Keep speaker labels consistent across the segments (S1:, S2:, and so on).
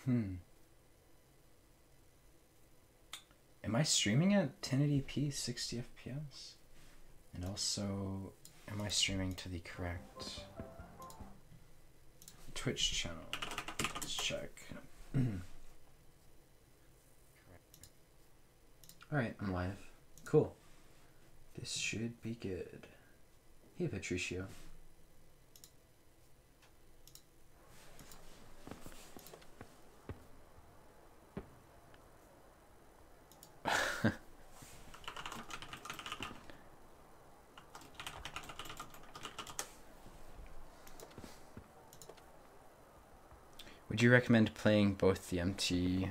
S1: Hmm. Am I streaming at 1080p 60 FPS? And also, am I streaming to the correct Twitch channel? Let's check. Alright, I'm live. Cool. This should be good. Hey, Patricio. Would you recommend playing both the MT?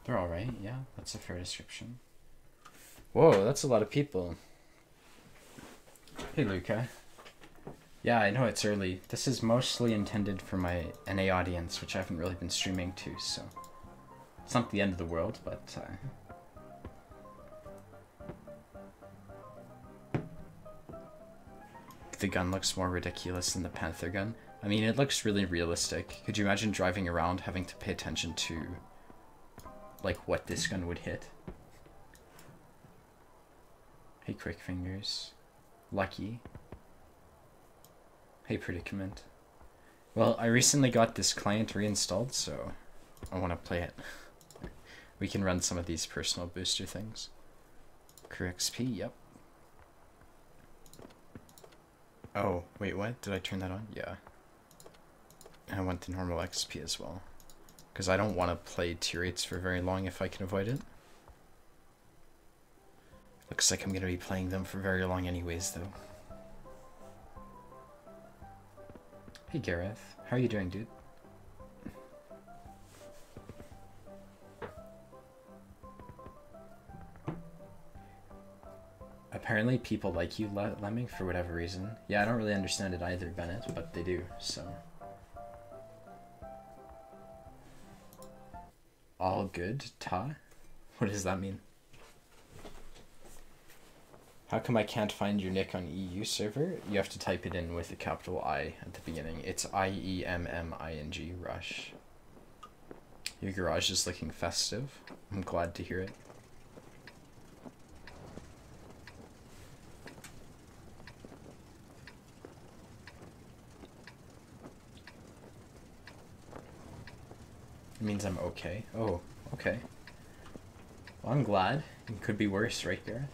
S1: They're alright, yeah, that's a fair description. Whoa, that's a lot of people. Hey, Luca. Yeah, I know it's early. This is mostly intended for my NA audience, which I haven't really been streaming to, so it's not the end of the world, but the gun looks more ridiculous than the Panther gun. I mean, it looks really realistic. Could you imagine driving around having to pay attention to, like, what this gun would hit? Hey, Quick Fingers. Lucky. Hey, Predicament. Well, I recently got this client reinstalled, so I want to play it. We can run some of these personal booster things. XP, yep. Oh, wait, what? Did I turn that on? Yeah. I want the normal XP as well. Because I don't want to play tier 8s for very long if I can avoid it. Looks like I'm going to be playing them for very long anyways, though. Hey, Gareth. How are you doing, dude? Apparently people like you, Lemming, for whatever reason. Yeah, I don't really understand it either, Bennett, but they do, so. All good, Ta? What does that mean? How come I can't find your nick on EU server? You have to type it in with a capital I at the beginning. It's IEMMING, Rush. Your garage is looking festive. I'm glad to hear it. It means I'm okay. Oh, okay. Well, I'm glad. It could be worse, right, Gareth?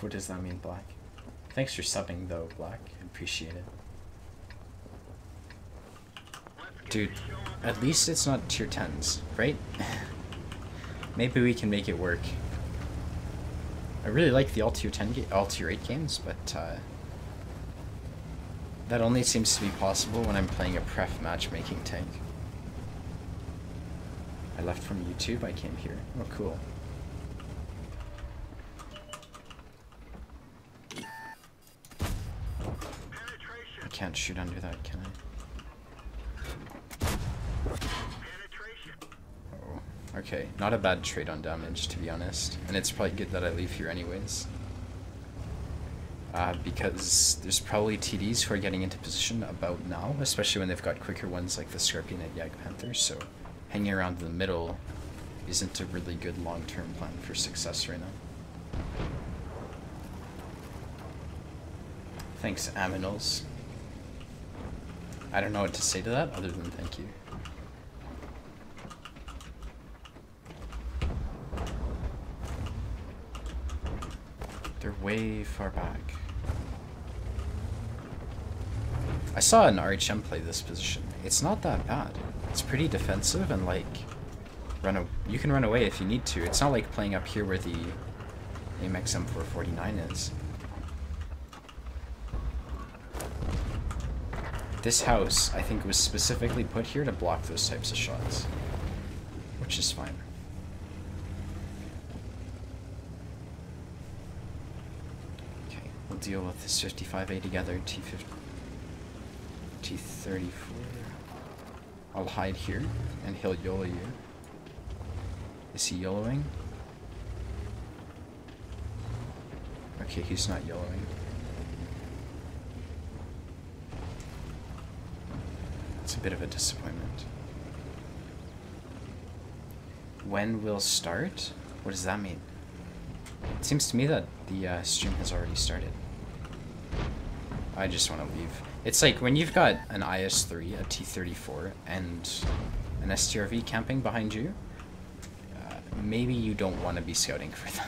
S1: What does that mean, Black? Thanks for subbing, though, Black. I appreciate it. Dude, at least it's not tier 10s, right? Maybe we can make it work. I really like the all tier 8 games, but that only seems to be possible when I'm playing a pref matchmaking tank. I left from YouTube, I came here. Oh, cool. I can't shoot under that, can I? Oh, okay. Not a bad trade on damage, to be honest. And it's probably good that I leave here anyways. Because there's probably TDs who are getting into position about now, especially when they've got quicker ones like the Scorpion and Jagdpanther, so hanging around in the middle isn't a really good long-term plan for success right now. Thanks, Aminals. I don't know what to say to that other than thank you. They're way far back. I saw an RHM play this position. It's not that bad. It's pretty defensive and like you can run away if you need to. It's not like playing up here where the AMX M449 is. This house, I think, was specifically put here to block those types of shots, which is fine. Okay, we'll deal with this 55A together. T34. I'll hide here, and he'll YOLO you. Is he YOLOing? Okay, he's not yellowing. It's a bit of a disappointment. When will start? What does that mean? It seems to me that the stream has already started. I just want to leave. It's like when you've got an IS-3, a T-34, and an STRV camping behind you, maybe you don't want to be scouting for them.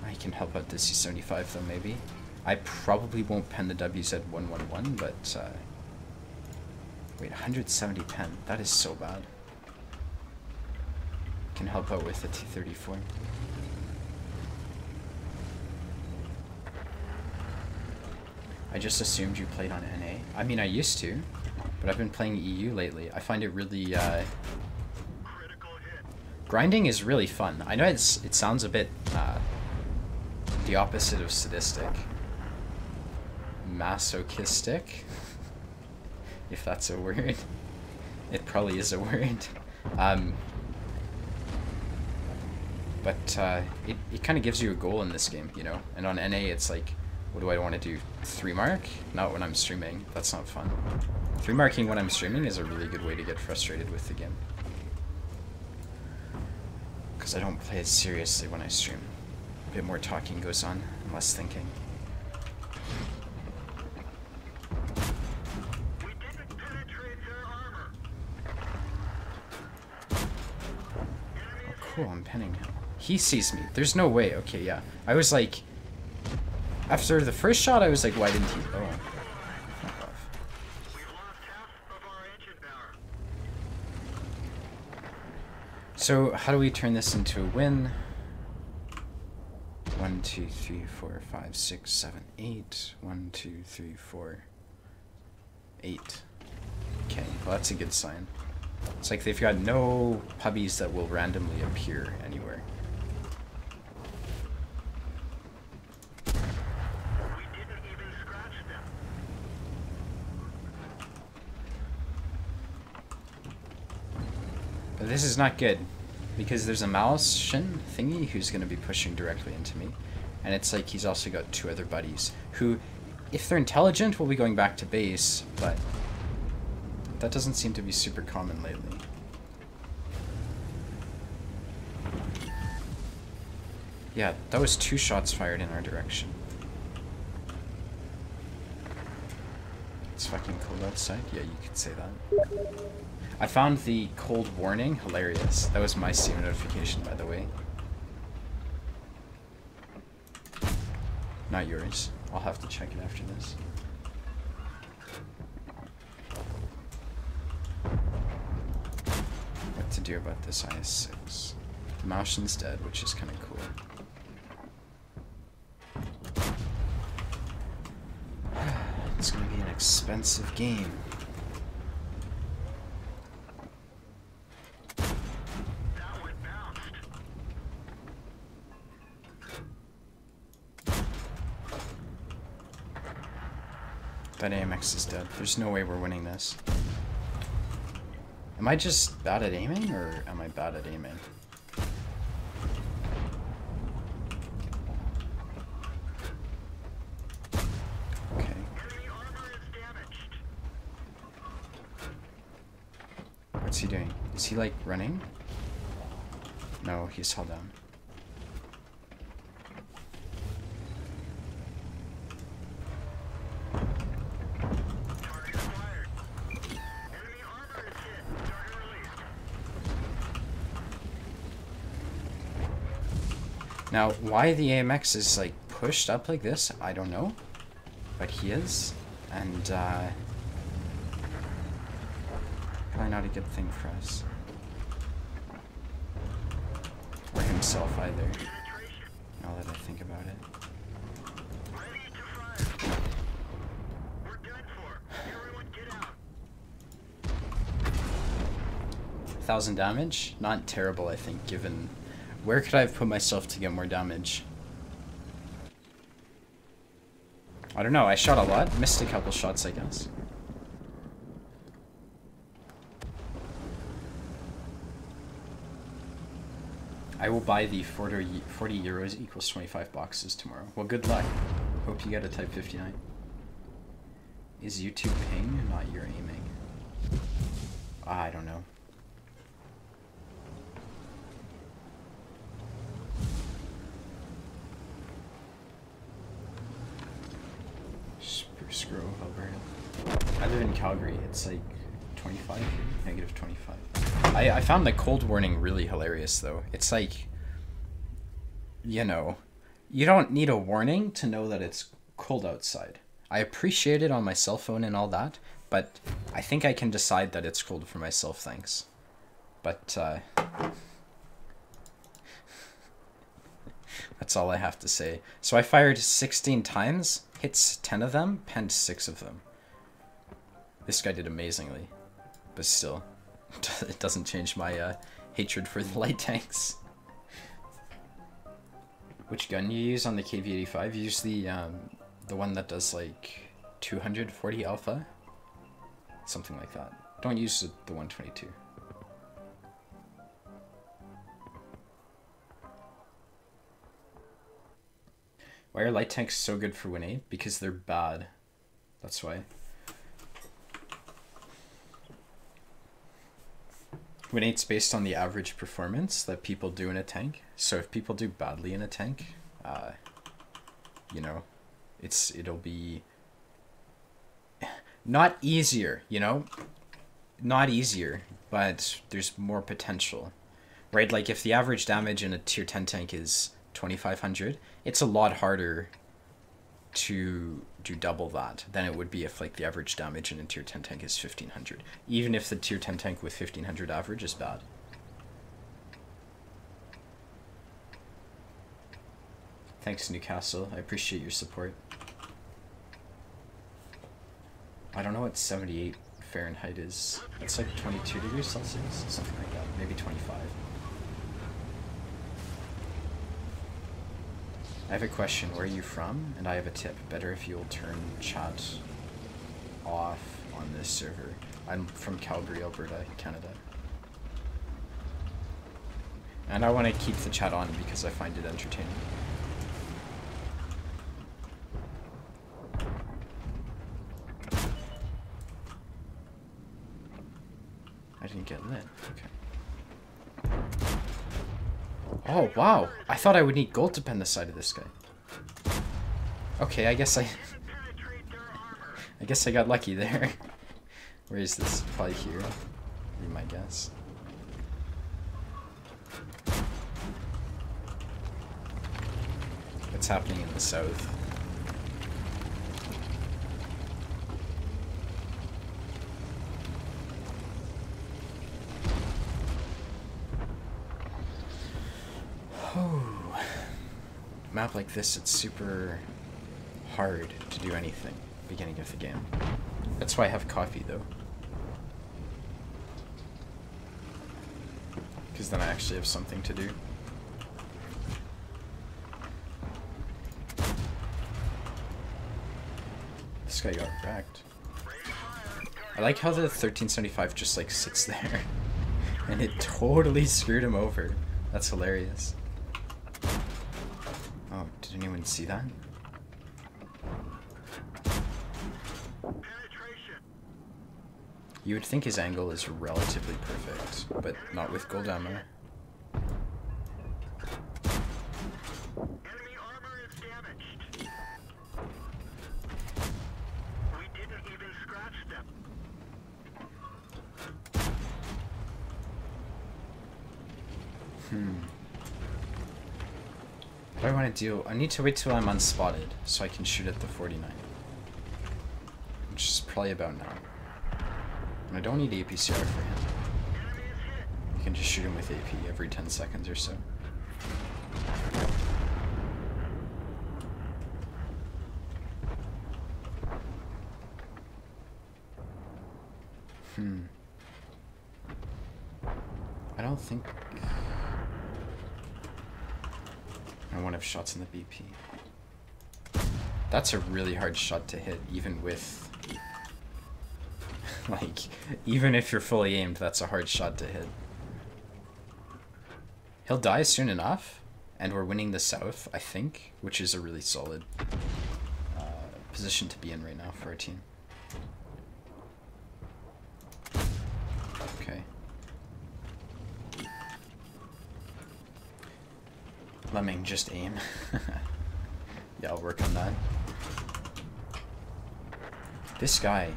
S1: I can help out the C-75 though, maybe. I probably won't pen the WZ-111, but wait, 170 pen. That is so bad. Can help out with the T-34. I just assumed you played on NA. I mean, I used to, but I've been playing EU lately. I find it really grinding is really fun. I know it sounds a bit the opposite of sadistic. Masochistic, if that's a word. It probably is a word. But it kind of gives you a goal in this game, you know? And on NA, it's like, what do I want to do? 3-mark? Not when I'm streaming. That's not fun. 3-marking when I'm streaming is a really good way to get frustrated with the game. Because I don't play it seriously when I stream. A bit more talking goes on, and less thinking. Oh, cool, I'm penning him. He sees me. There's no way. Okay, yeah. I was like... After the first shot, I was like, why didn't he... Oh. Fuck off. So, how do we turn this into a win? 1, 2, 3, 4, 5, 6, 7, 8. 1, 2, 3, 4, 8. Okay, well that's a good sign. It's like they've got no puppies that will randomly appear anywhere. But this is not good, because there's a Malician thingy who's going to be pushing directly into me. And it's like he's also got 2 other buddies who, if they're intelligent, will be going back to base, but that doesn't seem to be super common lately. Yeah, that was 2 shots fired in our direction. It's fucking cold outside? Yeah, you could say that. I found the cold warning hilarious. That was my Steam notification, by the way. Not yours. I'll have to check it after this. What to do about this IS-6? The Malician's dead, which is kind of cool. It's gonna be an expensive game. That AMX is dead. There's no way we're winning this. Am I just bad at aiming, or am I bad at aiming? Okay. What's he doing? Is he, like, running? No, he's held down. Now, why the AMX is, like, pushed up like this, I don't know. But he is. And, probably not a good thing for us. Or himself, either. Now that I think about it. 1,000 damage? Not terrible, I think, given... Where could I have put myself to get more damage? I don't know, I shot a lot. Missed a couple shots, I guess. I will buy the 40 euros equals 25 boxes tomorrow. Well, good luck. Hope you get a Type 59. Is YouTube ping, not your aiming? I don't know. Spruce Grove, Alberta. I live in Calgary. It's like 25, negative 25. I found the cold warning really hilarious, though. It's like, you know, you don't need a warning to know that it's cold outside. I appreciate it on my cell phone and all that, but I think I can decide that it's cold for myself, thanks. But, that's all I have to say. So I fired 16 times, hits 10 of them, penned 6 of them. This guy did amazingly, but still, it doesn't change my hatred for the light tanks. Which gun you use on the KV-85? You use the one that does like 240 alpha? Something like that. Don't use the 122. Why are light tanks so good for Win 8? Because they're bad. That's why. Win 8's based on the average performance that people do in a tank. So if people do badly in a tank, you know, it'll be not easier, you know? Not easier, but there's more potential. Right? Like if the average damage in a tier 10 tank is 2500, it's a lot harder to do double that than it would be if like the average damage in a tier 10 tank is 1500, even if the tier 10 tank with 1500 average is bad. Thanks, Newcastle. I appreciate your support. I don't know what 78 Fahrenheit is. It's like 22 degrees Celsius, something like that, maybe 25. I have a question. Where are you from? And I have a tip. Better if you'll turn chat off on this server. I'm from Calgary, Alberta, Canada. And I want to keep the chat on because I find it entertaining. I didn't get lit. Okay. Oh, wow. I thought I would need gold to pen the side of this guy. Okay, I guess I got lucky there. Where is this? Probably here. Be my guess. What's happening in the south? Map like this, it's super hard to do anything beginning of the game. That's why I have coffee though, because then I actually have something to do. This guy got wrecked. I like how the 1375 just like sits there and it totally screwed him over. That's hilarious. Oh, did anyone see that? You would think his angle is relatively perfect, but not with gold ammo.
S2: Enemy armor is damaged. We didn't even scratch them.
S1: What do I want to do? I need to wait till I'm unspotted so I can shoot at the 49. Which is probably about now. And I don't need APCR for him. You can just shoot him with AP every 10 seconds or so. I don't think I won't have shots in the BP. That's a really hard shot to hit, even with like, even if you're fully aimed, that's a hard shot to hit. He'll die soon enough, and we're winning the South, I think, which is a really solid position to be in right now for our team. Okay. Lemming, just aim. Yeah, I'll work on that. This guy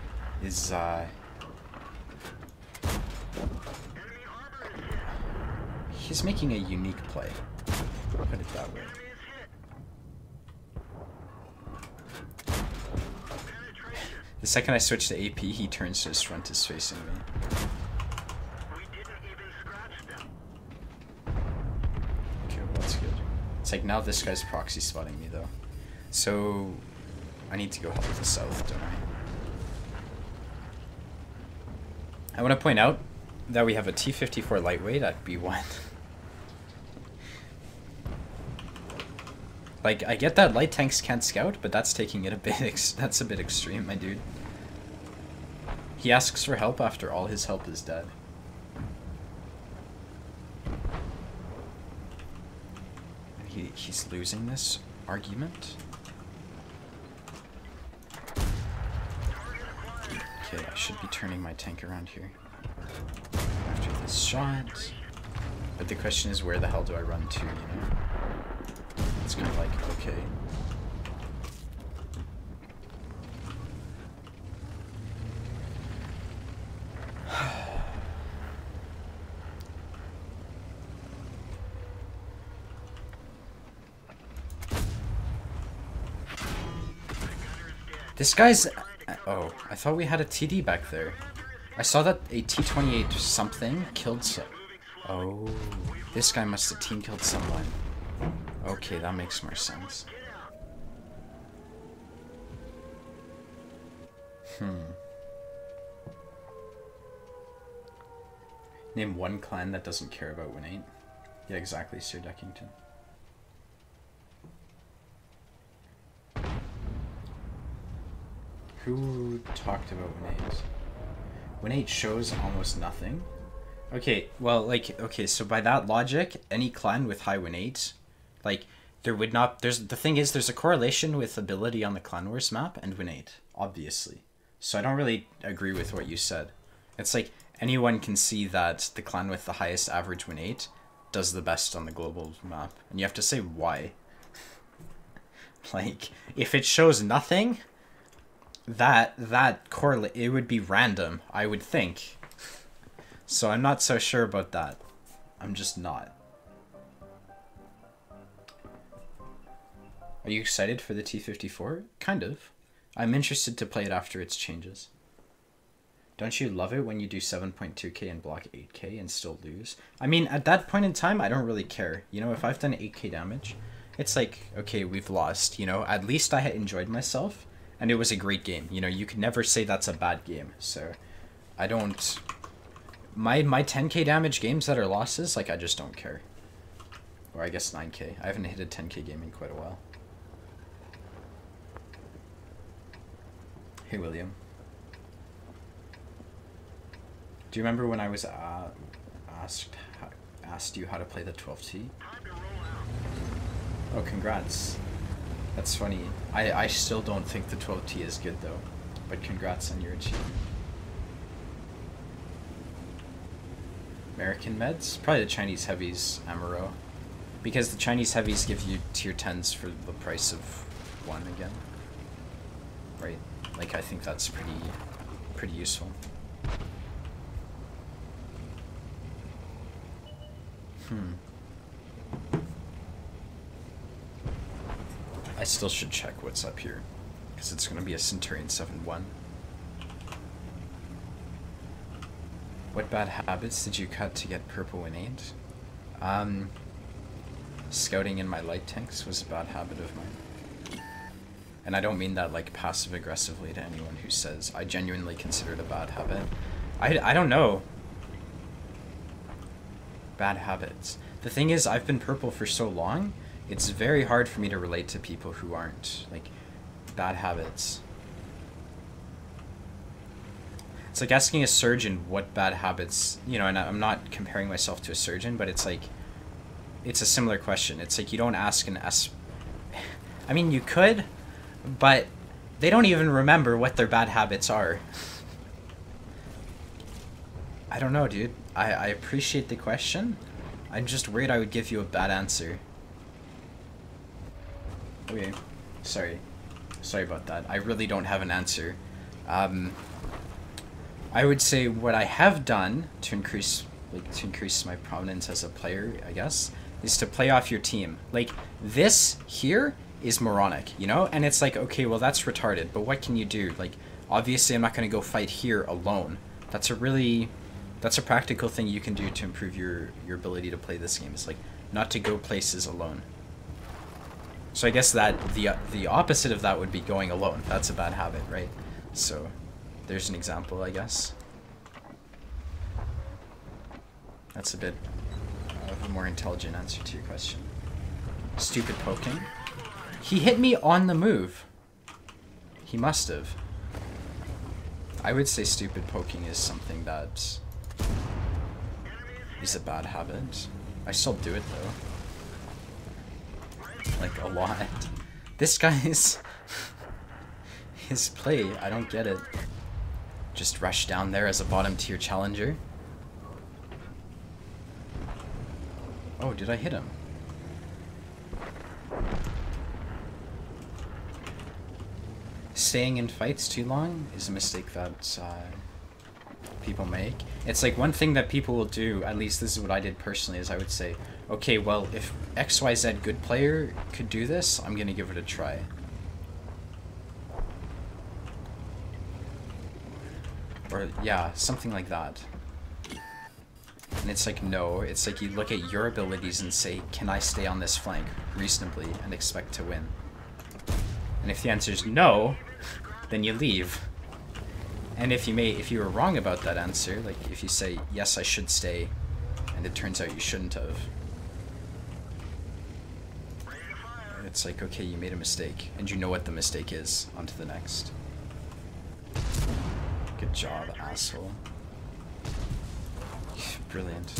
S1: is, he's making a unique play. Put it that way. The second I switch to AP, he turns to his front, is facing me. Okay, well, that's good. It's like now this guy's proxy spotting me though. So I need to go help the South, don't I? I want to point out that we have a T-54 lightweight at B1. Like, I get that light tanks can't scout, but that's taking it a bit that's a bit extreme, my dude. He asks for help after all his help is dead. And he's losing this argument. Okay, I should be turning my tank around here after this shot. But the question is, where the hell do I run to, you know? It's kind of like, okay. This guy's... Oh, I thought we had a TD back there. I saw that a T-28 something killed some... Oh, this guy must have team killed someone. Okay, that makes more sense. Name one clan that doesn't care about Win 8. Yeah, exactly, Sir Deckington. Who talked about Win 8? Win 8 shows almost nothing. Okay, well, like, okay, so by that logic, any clan with high Win 8, like, there would not... the thing is, there's a correlation with ability on the Clan Wars map and Win 8, obviously. So I don't really agree with what you said. It's like, anyone can see that the clan with the highest average Win 8 does the best on the global map. And you have to say why. Like, if it shows nothing, that correlate... it would be random, I would think. So I'm not so sure about that. I'm just not. Are you excited for the T-54? Kind of. I'm interested to play it after its changes. Don't you love it when you do 7.2k and block 8k and still lose? I mean, at that point in time, I don't really care. You know, if I've done 8k damage, it's like, okay, we've lost. You know, at least I had enjoyed myself, and it was a great game. You know, you could never say that's a bad game. So, I don't... My 10k damage games that are losses, like, I just don't care. Or I guess 9k. I haven't hit a 10k game in quite a while. Hey, William. Do you remember when I was asked you how to play the 12T? Oh, congrats. That's funny. I still don't think the 12T is good, though. But congrats on your achievement. American meds? Probably the Chinese heavies, Amaro. Because the Chinese heavies give you tier 10s for the price of 1 again. Right? Like, I think that's pretty useful. I still should check what's up here, because it's going to be a Centurion 7-1. What bad habits did you cut to get purple Win 8? Scouting in my light tanks was a bad habit of mine. And I don't mean that like passive aggressively to anyone who says I genuinely consider it a bad habit. I don't know. Bad habits. The thing is, I've been purple for so long, it's very hard for me to relate to people who aren't. Like, bad habits. It's like asking a surgeon what bad habits, you know, and I'm not comparing myself to a surgeon, but it's like, it's a similar question. It's like you don't ask an S. I mean, you could, but they don't even remember what their bad habits are. I don't know, dude. I appreciate the question. I'm just worried I would give you a bad answer. Okay. Sorry. Sorry about that. I really don't have an answer. I would say what I have done to increase my prominence as a player, I guess, is to play off your team. Like, this here is moronic, you know? And it's like, okay, well, that's retarded, but what can you do? Like, obviously I'm not going to go fight here alone. That's a practical thing you can do to improve your ability to play this game. It's like, not to go places alone. So I guess that the opposite of that would be going alone. That's a bad habit, right? So there's an example, I guess. That's a bit of a more intelligent answer to your question. Stupid poking. He hit me on the move. He must have. I would say stupid poking is something that is a bad habit. I still do it though. Like a lot. This guy's his play, I don't get it. Just rush down there as a bottom tier challenger. Oh, did I hit him? Staying in fights too long is a mistake that people make. It's like one thing that people will do, at least this is what I did personally, is I would say, okay, well, if XYZ good player could do this, I'm gonna give it a try. Or, yeah, something like that. And it's like, no, it's like you look at your abilities and say, can I stay on this flank reasonably and expect to win? And if the answer is no, then you leave. And if you were wrong about that answer, like if you say, yes, I should stay, and it turns out you shouldn't have, it's like, okay, you made a mistake, and you know what the mistake is. On to the next. Good job, asshole. Brilliant.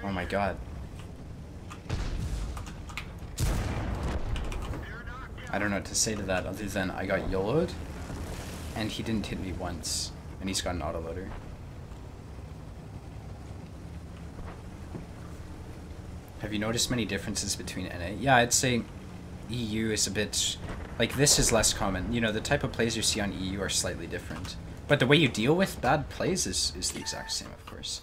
S1: Oh my god. I don't know what to say to that other than I got YOLO'd, and he didn't hit me once, and he's got an autoloader. Have you noticed many differences between NA? Yeah, I'd say EU is a bit... Like, this is less common. You know, the type of plays you see on EU are slightly different. But the way you deal with bad plays is the exact same, of course.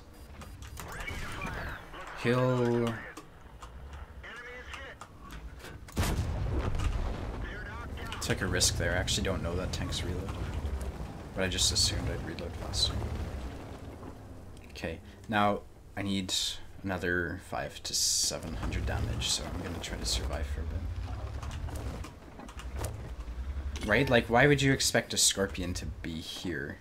S1: He'll... Took a risk there. I actually don't know that tanks reload. But I just assumed I'd reload faster. Okay, now I need another 500 to 700 damage, so I'm gonna try to survive for a bit. Right? Like, why would you expect a Scorpion to be here,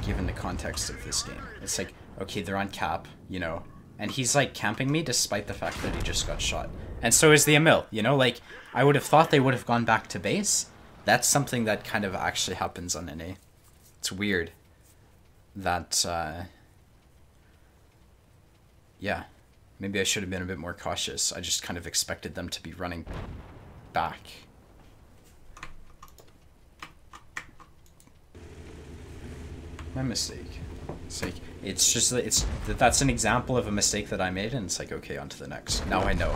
S1: given the context of this game? It's like, okay, they're on cap, you know, and he's, like, camping me despite the fact that he just got shot. And so is the Emil, you know? Like, I would have thought they would have gone back to base. That's something that kind of actually happens on NA. It's weird that, yeah, maybe I should have been a bit more cautious. I just kind of expected them to be running back. My mistake. It's like, it's just, that's an example of a mistake that I made, and it's like, okay, on to the next. Now I know.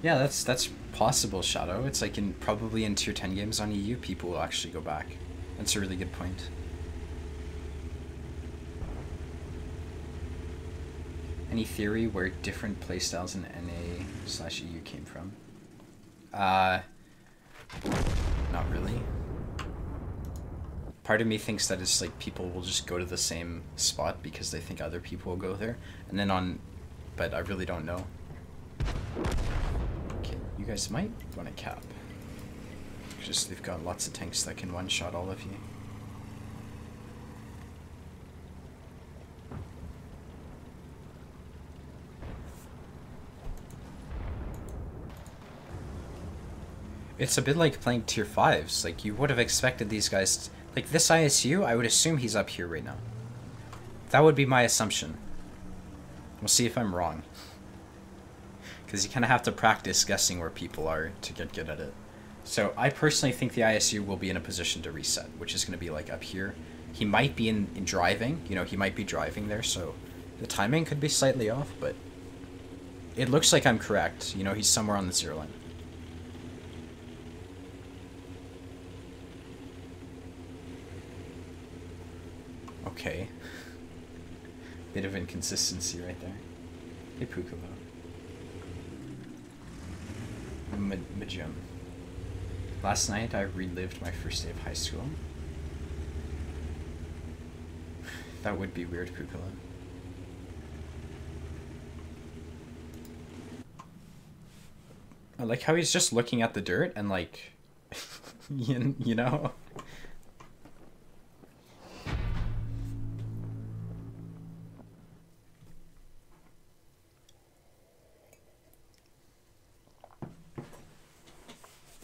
S1: Yeah, that's possible, Shadow. It's like probably in tier 10 games on EU, people will actually go back. That's a really good point. Any theory where different playstyles in NA/EU came from? Not really. Part of me thinks that it's like people will just go to the same spot because they think other people will go there, and then but I really don't know. Okay, you guys might want to cap. Just they've got lots of tanks that can one-shot all of you. It's a bit like playing tier 5s. Like, you would have expected these guys... Like, this ISU, I would assume he's up here right now. That would be my assumption. We'll see if I'm wrong. Because you kind of have to practice guessing where people are to get good at it. So, I personally think the ISU will be in a position to reset, which is going to be, like, up here. He might be in driving. You know, he might be driving there, so the timing could be slightly off, but it looks like I'm correct. You know, he's somewhere on the 0 line. Okay. Bit of inconsistency right there. Hey, Pukulo. Majum. Last night I relived my first day of high school. That would be weird, Pukulo. I like how he's just looking at the dirt and like, you know?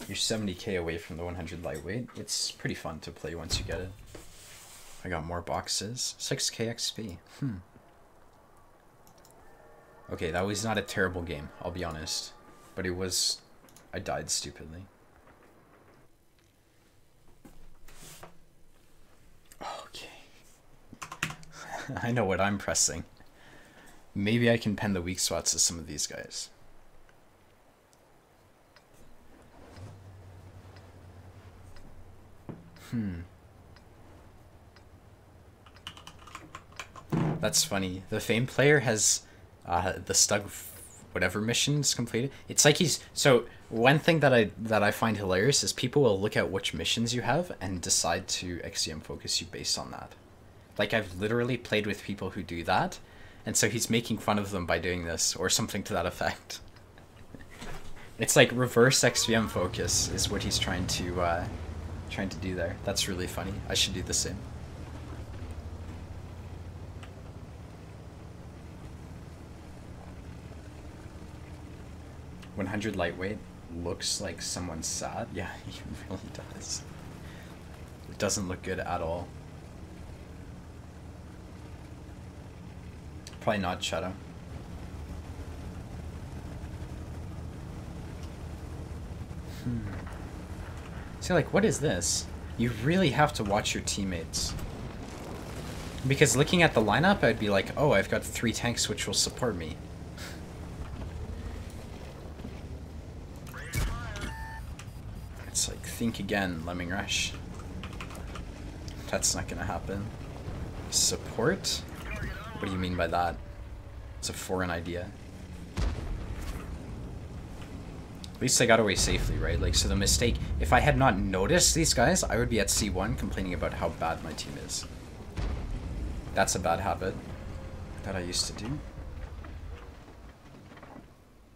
S1: You're 70k away from the 100 lightweight. It's pretty fun to play once you get it. I got more boxes. 6k XP. Okay, that was not a terrible game, I'll be honest. But it was... I died stupidly. Okay. I know what I'm pressing. Maybe I can pen the weak spots to some of these guys. That's funny. The Fame player has the Stug whatever missions completed. It's like he's... So, one thing that I find hilarious is people will look at which missions you have and decide to XCM focus you based on that. Like, I've literally played with people who do that, and so he's making fun of them by doing this, or something to that effect. It's like reverse XVM focus is what he's trying to do there. That's really funny. I should do the same. $100 lightweight looks like someone's sad. Yeah, he really does. It doesn't look good at all. Probably not Shadow. See, like, what is this? You really have to watch your teammates. Because looking at the lineup, I'd be like, oh, I've got 3 tanks which will support me. It's like, think again, Lemming Rush. That's not gonna happen. Support? What do you mean by that? It's a foreign idea. At least I got away safely, right? Like, so the mistake... If I had not noticed these guys, I would be at C1 complaining about how bad my team is. That's a bad habit that I used to do.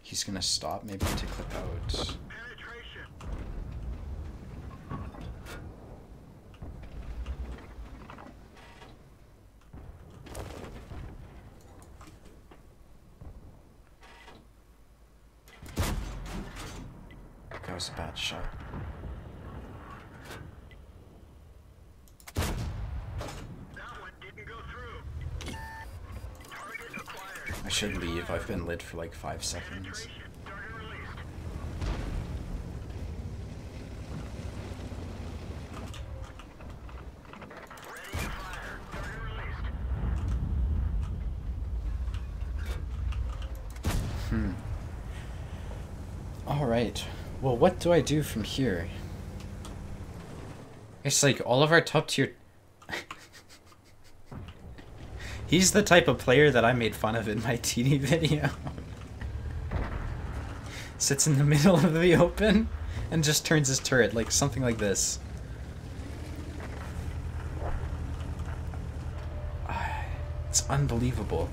S1: He's gonna stop maybe to clip out. That was a bad shot. I should leave. I've been lit for like 5 seconds. Alright. Well, what do I do from here? It's like all of our top tier... He's the type of player that I made fun of in my TD video. Sits in the middle of the open and just turns his turret, like something like this. It's unbelievable.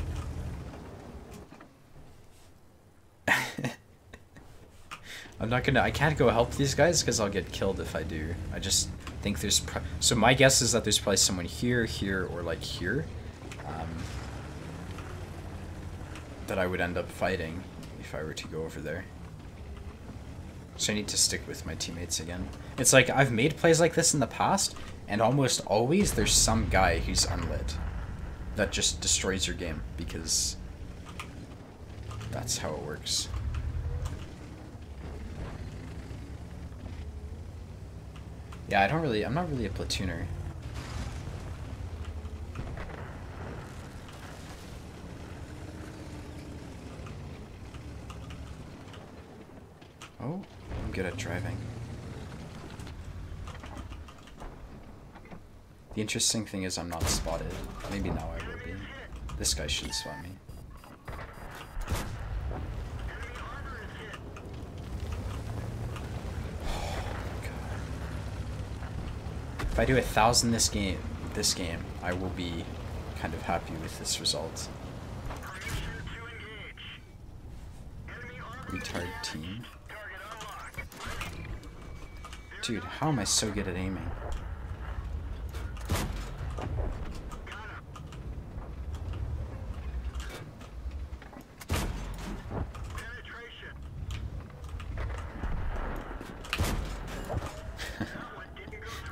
S1: I can't go help these guys because I'll get killed if I do. I just think there's... So my guess is that there's probably someone here, here, or like here. That I would end up fighting if I were to go over there. So I need to stick with my teammates again. It's like, I've made plays like this in the past, and almost always there's some guy who's unlit that just destroys your game, because that's how it works. Yeah, I'm not really a platooner. Oh, I'm good at driving. The interesting thing is I'm not spotted. Maybe now I will be. This guy should spot me. Oh, God. If I do 1,000 this game, I will be kind of happy with this result. Retard team. Dude, how am I so good at aiming?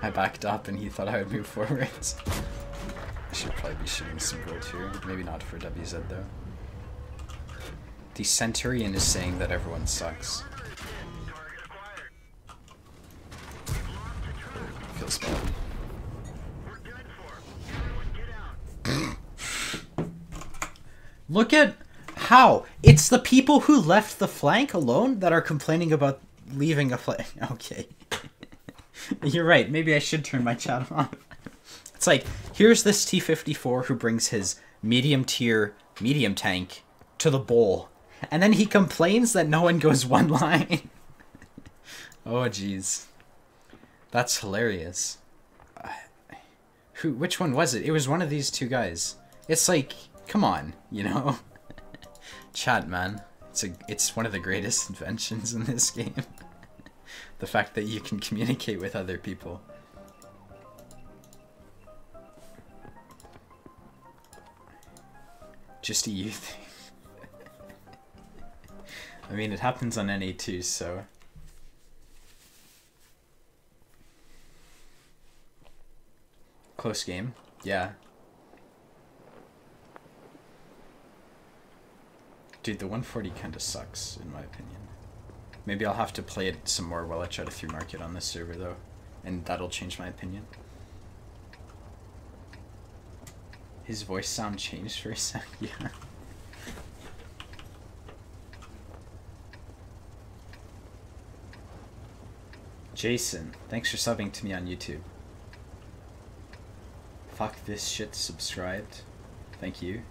S1: I backed up and he thought I would move forwards. I should probably be shooting some gold here. Maybe not for WZ though. The Centurion is saying that everyone sucks. Feels bad. Look at how it's the people who left the flank alone that are complaining about leaving a flank. Okay. You're right. Maybe I should turn my chat on. It's like, here's this T-54 who brings his medium tier, medium tank to the bowl. And then he complains that no one goes one line. Oh, jeez. That's hilarious. Which one was it? It was one of these two guys. It's like, come on, you know? Chat, man. It's one of the greatest inventions in this game. The fact that you can communicate with other people. Just a you thing. I mean, it happens on NA too, so... Close game. Yeah. Dude, the 140 kinda sucks, in my opinion. Maybe I'll have to play it some more while I try to 3-mark it on this server, though. And that'll change my opinion. His voice sound changed for a sec? Yeah. Jason, thanks for subbing to me on YouTube. Fuck this shit subscribed. Thank you.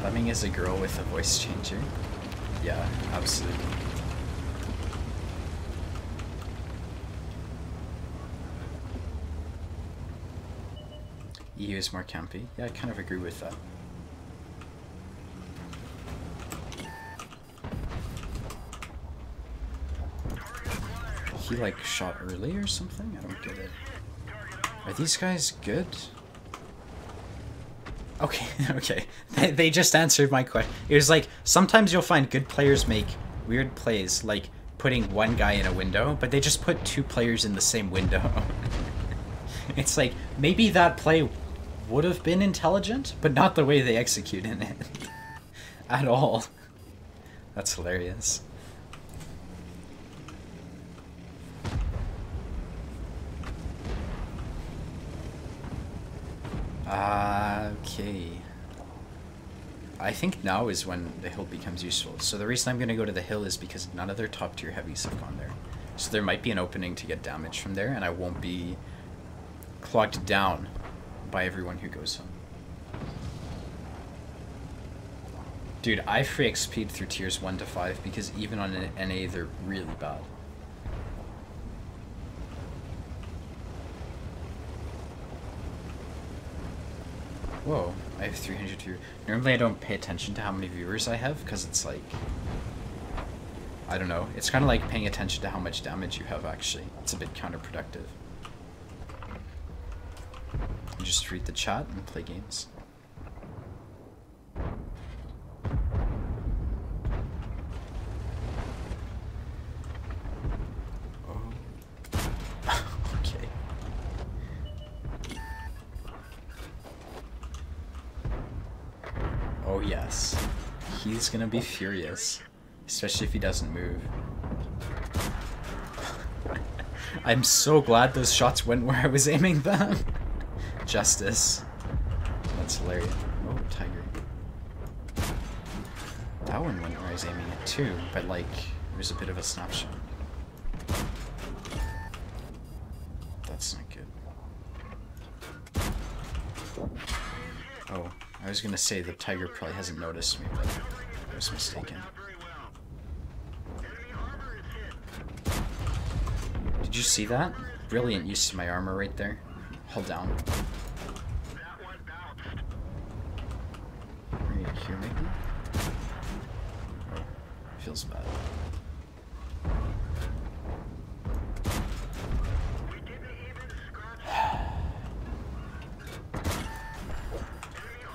S1: Lemming is a girl with a voice changer. Yeah, absolutely. EU is more campy. Yeah, I kind of agree with that. He like shot early or something? I don't get it. Are these guys good? Okay, okay. They just answered my question. It was like, sometimes you'll find good players make weird plays, like putting one guy in a window, but they just put 2 players in the same window. It's like, maybe that play would have been intelligent, but not the way they executed it. At all. That's hilarious. Okay. I think now is when the hill becomes useful. So the reason I'm going to go to the hill is because none of their top tier heavies have gone there. So there might be an opening to get damage from there, and I won't be clogged down by everyone who goes home. Dude, I free XP'd through tiers 1 to 5 because even on an NA they're really bad. Whoa, I have 300 viewers. Normally I don't pay attention to how many viewers I have because it's like, I don't know. It's kind of like paying attention to how much damage you have actually. It's a bit counterproductive. You just read the chat and play games. Oh yes. He's gonna be furious. Especially if he doesn't move. I'm so glad those shots went where I was aiming them. Justice. That's hilarious. Oh, tiger. That one went where I was aiming it too, but like, it was a bit of a snapshot. That's not good. Oh, I was gonna say the tiger probably hasn't noticed me, but I was mistaken. Did you see that? Brilliant use of my armor right there. Hold down. Are you here maybe? Oh, feels bad.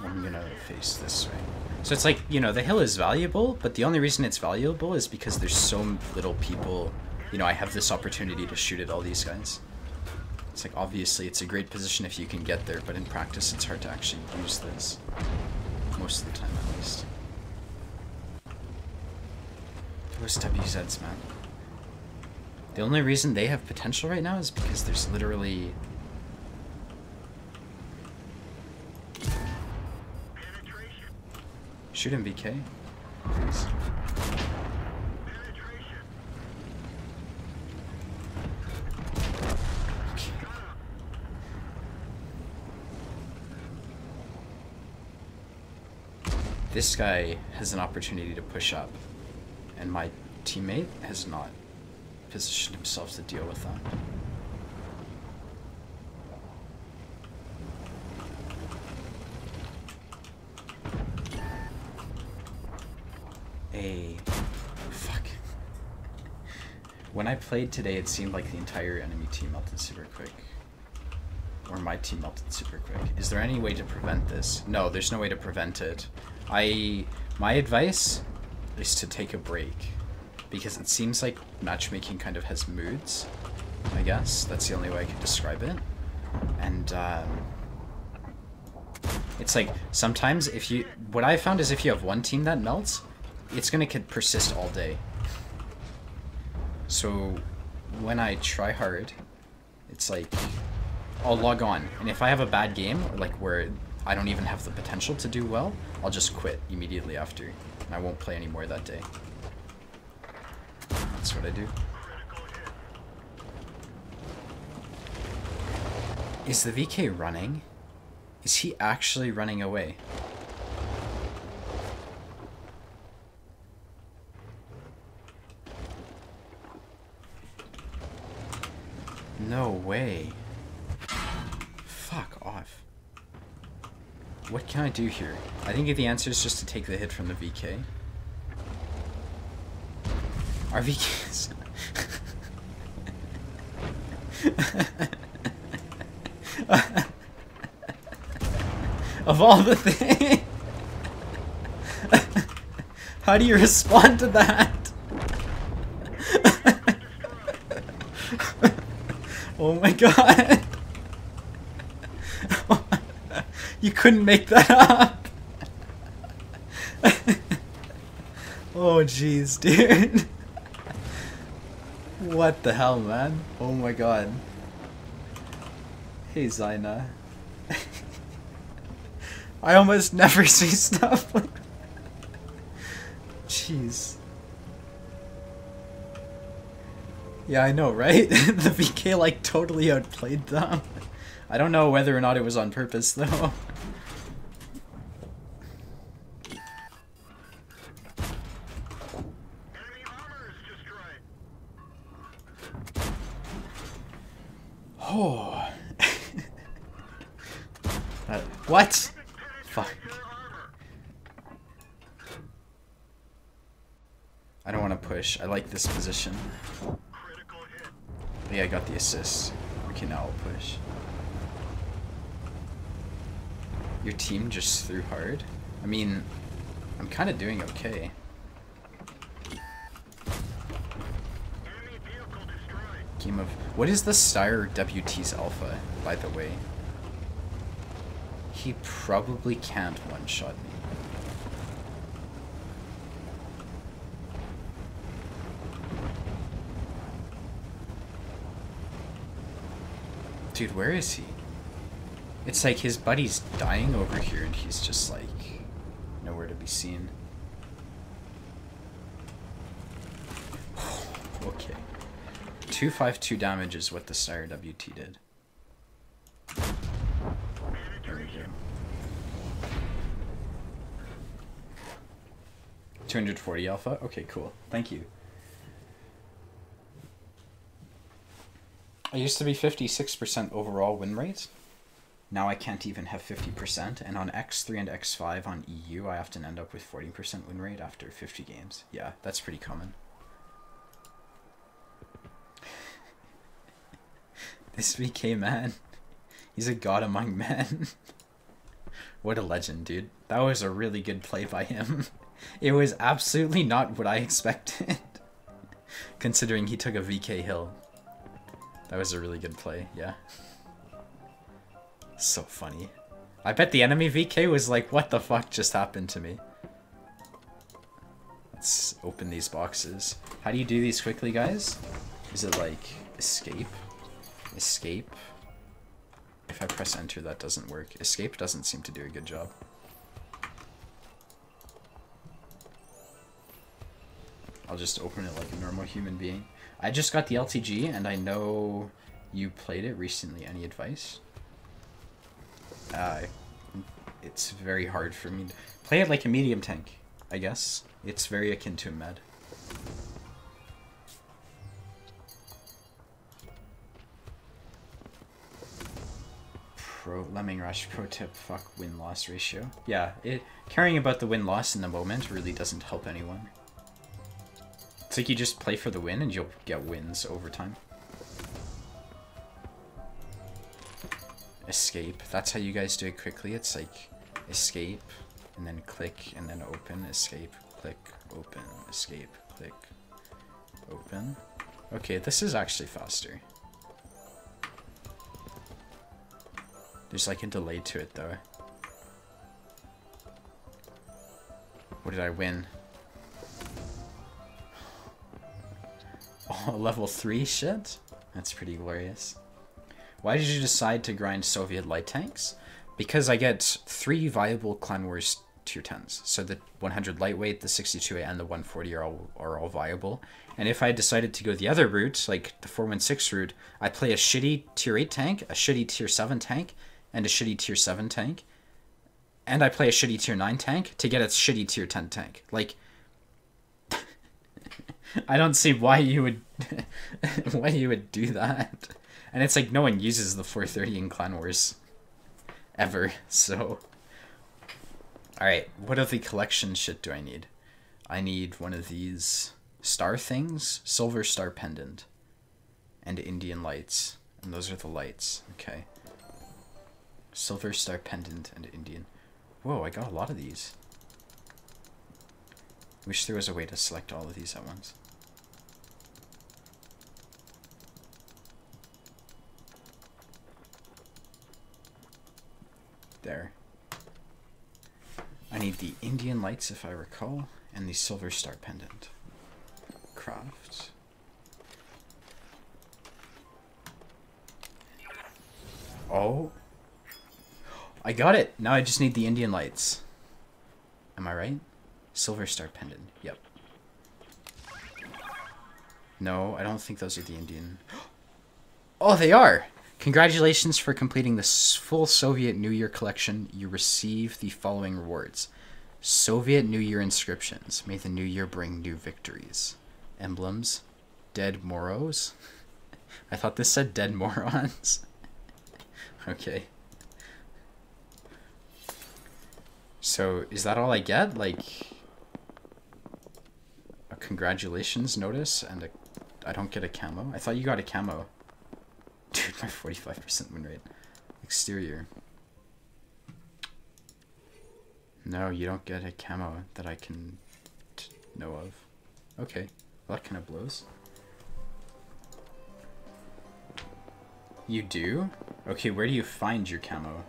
S1: I'm gonna face this way. So it's like, you know, the hill is valuable, but the only reason it's valuable is because there's so little people. You know, I have this opportunity to shoot at all these guys. It's like, obviously, it's a great position if you can get there, but in practice, it's hard to actually use this. Most of the time, at least. Those WZs, man. The only reason they have potential right now is because there's literally... Shoot him, VK. Please. This guy has an opportunity to push up, and my teammate has not positioned himself to deal with that. Fuck. When I played today, it seemed like the entire enemy team melted super quick. Or my team melted super quick. Is there any way to prevent this? No, there's no way to prevent it. My advice is to take a break, because it seems like matchmaking kind of has moods, I guess. That's the only way I can describe it. And it's like, sometimes what I found is if you have one team that melts, it's gonna persist all day. So when I try hard, it's like, I'll log on, and if I have a bad game, or like where I don't even have the potential to do well, I'll just quit immediately after, and I won't play anymore that day. That's what I do. Is the VK running? Is he actually running away? No way. Fuck off. What can I do here? I think the answer is just to take the hit from the VK. Our VKs... Of all the things... How do you respond to that? Oh my god. You couldn't make that up. Oh jeez, dude. What the hell, man? Oh my god. Hey, Zaina. I almost never see stuff like that. Jeez. Yeah, I know, right? The VK, like, totally outplayed them. I don't know whether or not it was on purpose, though.
S2: Enemy armor is destroyed.
S1: Oh. What? Fuck. I don't want to push. I like this position. Yeah, I got the assist. Okay, now I'll push. Your team just threw hard? I mean, I'm kind of doing okay. Game of... What is the Steyr WT's alpha, by the way? He probably can't one-shot me. Dude, where is he? It's like his buddy's dying over here and he's just like nowhere to be seen. Okay. 252 damage is what the Sire WT did. There we go. 240 alpha? Okay, cool. Thank you. I used to be 56% overall win rate. Now I can't even have 50%, and on X3 and X5 on EU, I often end up with 40% win rate after 50 games. Yeah, that's pretty common. This VK man, he's a god among men. What a legend, dude. That was a really good play by him. It was absolutely not what I expected, considering he took a VK hill. That was a really good play, yeah. So funny. I bet the enemy VK was like, what the fuck just happened to me? Let's open these boxes. How do you do these quickly, guys? Is it like escape? Escape? If I press enter, that doesn't work. Escape doesn't seem to do a good job. I'll just open it like a normal human being. I just got the LTG, and I know you played it recently. Any advice? It's very hard for me to play it like a medium tank, I guess. It's very akin to a med. Lemming Rush pro tip, fuck win-loss ratio. Yeah, caring about the win-loss in the moment really doesn't help anyone. It's like you just play for the win and you'll get wins over time. Escape. That's how you guys do it quickly. It's like escape and then click and then open. Escape, click, open, escape, click, open. Okay, this is actually faster. There's like a delay to it though. What did I win? Oh, level 3 shit? That's pretty glorious. Why did you decide to grind Soviet light tanks? Because I get 3 viable Clan Wars tier 10s. So the 100 lightweight, the 62A, and the 140 are all viable. And if I decided to go the other route, like the 416 route, I play a shitty tier 8 tank, a shitty tier 7 tank, and a shitty tier 7 tank. And I play a shitty tier 9 tank to get a shitty tier 10 tank. Like, I don't see why you would why you would do that. And it's like no one uses the 430 in Clan Wars ever, so. Alright, what other collection shit do I need? I need one of these star things, silver star pendant, and Indian lights. And those are the lights, okay. Silver star pendant and Indian. Whoa, I got a lot of these. Wish there was a way to select all of these at once. There. I need the Indian lights, if I recall, and the silver star pendant. Craft. Oh. I got it! Now I just need the Indian lights. Am I right? Silver star pendant. Yep. No, I don't think those are the Indian. Oh, they are! Congratulations for completing the full Soviet New Year collection. You receive the following rewards. Soviet New Year inscriptions. May the New Year bring new victories. Emblems. Dead Moros. I thought this said dead morons. Okay. So, is that all I get? Like, a congratulations notice and a... I don't get a camo? I thought you got a camo. Dude, my 45% win rate. Exterior. No, you don't get a camo that I can know of. Okay, well, that kind of blows. You do? Okay, where do you find your camo?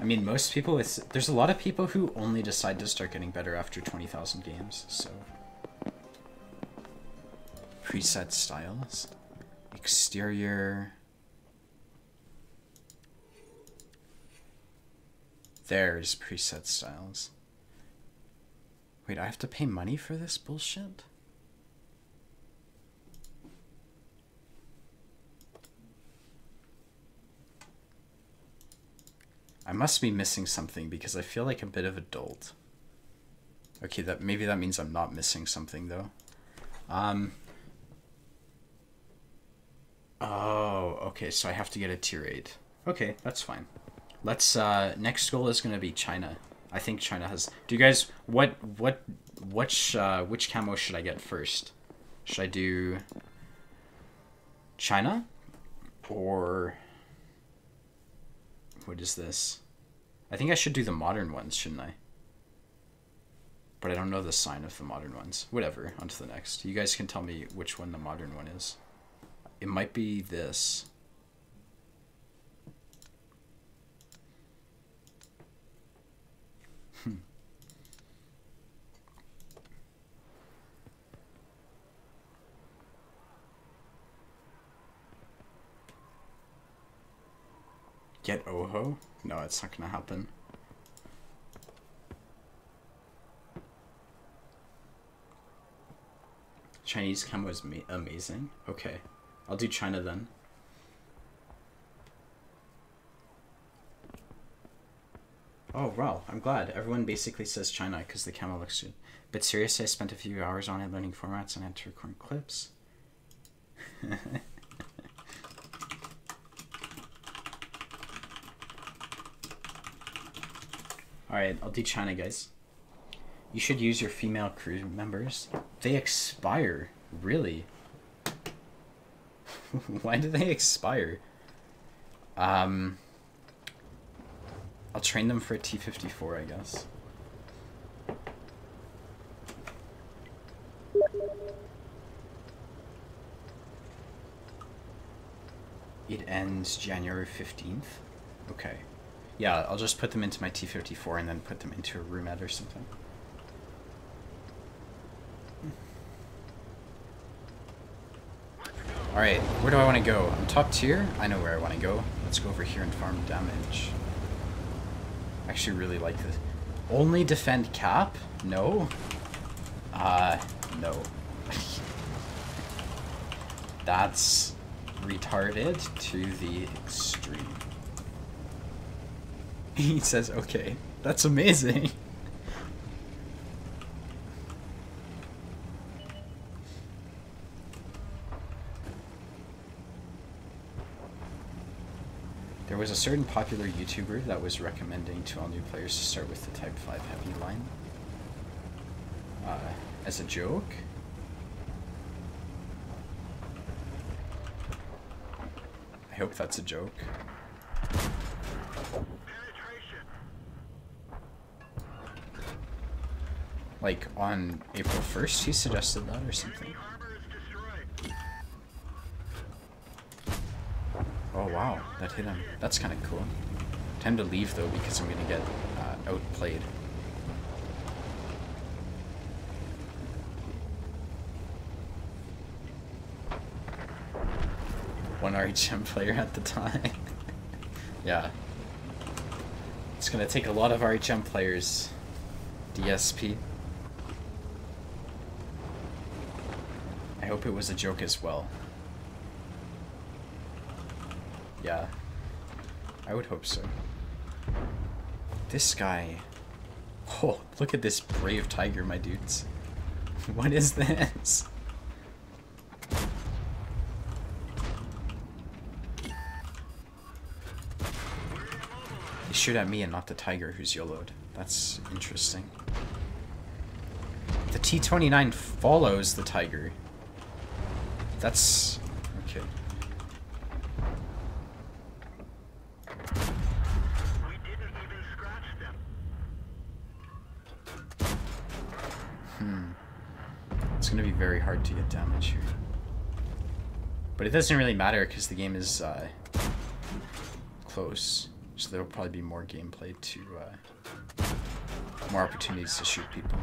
S1: mean, most people, there's a lot of people who only decide to start getting better after 20,000 games, so. Preset styles. Exterior. There's preset styles. Wait, I have to pay money for this bullshit? I must be missing something because I feel like a bit of a dolt. Okay, maybe that means I'm not missing something though. Oh, okay, so I have to get a tier 8. Okay, that's fine. Let's next goal is gonna be China. I think China has. Do you guys which camo should I get first? Should I do China or what is this? I think I should do the modern ones, shouldn't I? But I don't know the sign of the modern ones. Whatever, on to the next. You guys can tell me which one the modern one is. It might be this. Get Oho? No, it's not gonna happen. Chinese camo is amazing. Okay, I'll do China then. Oh wow, I'm glad. Everyone basically says China because the camo looks good. But seriously, I spent a few hours on it learning formats and had to record clips. Alright, I'll do China, guys. You should use your female crew members. They expire. Really? Why do they expire? I'll train them for a T-54, I guess. It ends January 15th. Okay. Yeah, I'll just put them into my T-54 and then put them into a roomette or something. Alright, where do I want to go? I'm top tier? I know where I want to go. Let's go over here and farm damage. I actually really like this. Only defend cap? No? No. That's retarded to the extreme. He says, okay. That's amazing. There was a certain popular YouTuber that was recommending to all new players to start with the Type 5 Heavy line. As a joke. I hope that's a joke. Like on April 1st, he suggested that or something. Oh wow, that hit him. That's kind of cool. Time to leave though because I'm gonna get outplayed. One RHM player at the time. Yeah. It's gonna take a lot of RHM players. DSP. I hope it was a joke as well. Yeah. I would hope so. This guy... Oh, look at this brave tiger, my dudes. What is this? They shoot at me and not the tiger who's YOLO'd. That's interesting. The T-29 follows the tiger. That's... okay.
S2: We didn't even scratch them.
S1: It's gonna be very hard to get damage here. But it doesn't really matter because the game is close. So there'll probably be more gameplay to, more opportunities to shoot people.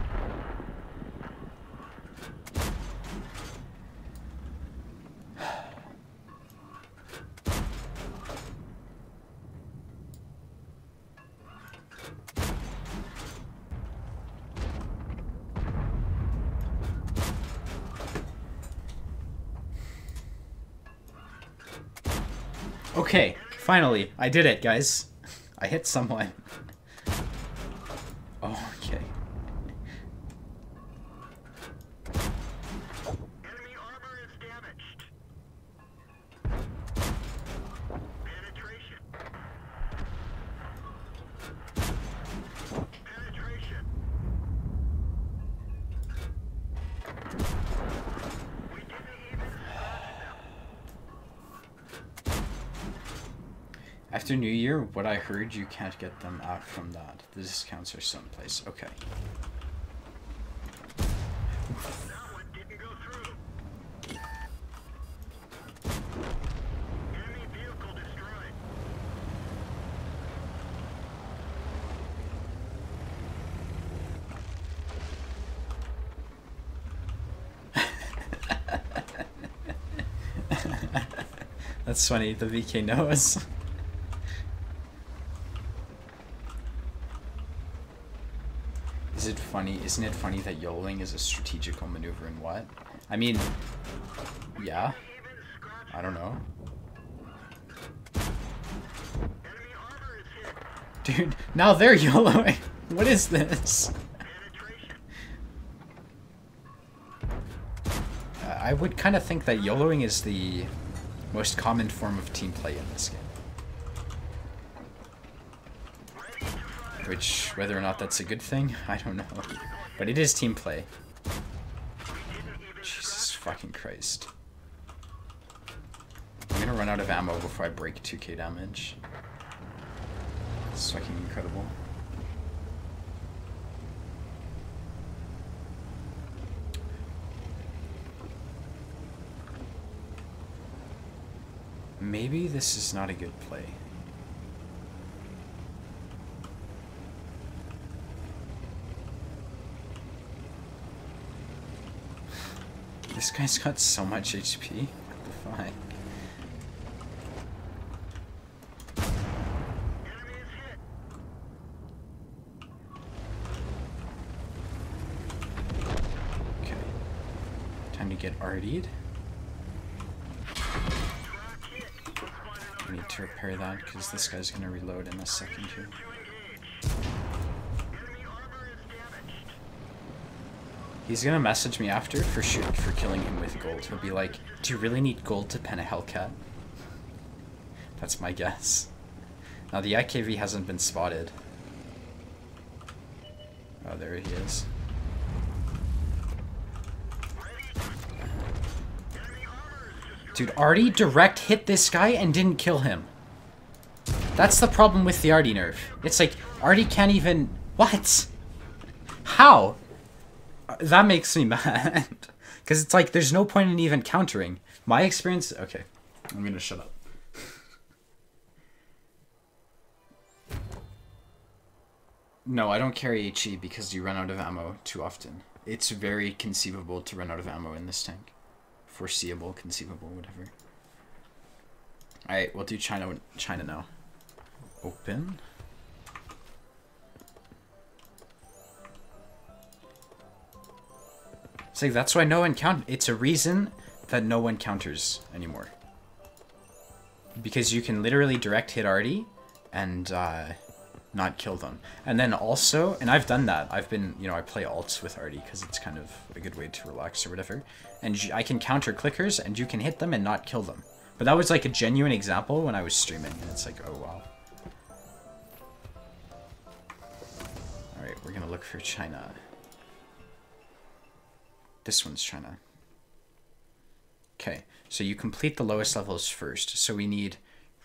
S1: Okay, finally, I did it, guys. I hit someone. Oh, okay.
S2: Enemy armor is damaged. Penetration. Penetration. We didn't even scratch them.
S1: After New Year, what I heard, you can't get them out from that. The discounts are someplace. Okay.
S2: That one didn't go through. Enemy vehicle destroyed.
S1: That's funny, the VK knows. Is it funny? Isn't it funny that YOLOing is a strategical maneuver in what? I mean, yeah.
S2: Even scratch.
S1: I don't know.
S2: Enemy armor is hit.
S1: Dude, now they're YOLOing. What is this?
S2: Penetration.
S1: I would kind of think that YOLOing is the most common form of team play in this game.
S2: Ready to fire.
S1: Which, whether or not that's a good thing, I don't know. But it is team play.
S2: Didn't even
S1: Jesus fucking Christ. I'm gonna run out of ammo before I break 2k damage. It's fucking incredible. Maybe this is not a good play. This guy's got so much HP. What the fuck?
S2: Enemy is hit.
S1: Okay. Time to get RD'd.
S2: Track hit. Spotted
S1: I
S2: on
S1: need to repair that because this guy's gonna reload in a second here.
S2: to engage. Enemy armor is damaged.
S1: He's gonna message me after for killing him with gold. He'll be like, "Do you really need gold to pen a Hellcat?" That's my guess. Now the IKV hasn't been spotted. Oh, there he is.
S2: Enemy armor is destroyed.
S1: Dude, Artie direct hit this guy and didn't kill him. That's the problem with the Artie nerf. It's like, Artie can't even... What? How? That makes me mad. Because it's like, there's no point in even countering. My experience... Okay, I'm gonna shut up. No, I don't carry HE because you run out of ammo too often. It's very conceivable to run out of ammo in this tank. Foreseeable, conceivable, whatever. Alright, we'll do China now. Open. It's like, that's why no one it's a reason that no one counters anymore. Because you can literally direct hit Artie and not kill them. And then also, and I've done that, I've been, I play alts with Artie because it's kind of a good way to relax or whatever. And I can counter clickers and you can hit them and not kill them. But that was like a genuine example when I was streaming and it's like, oh wow. Alright, we're gonna look for China. This one's China. Okay, so you complete the lowest levels first. So we need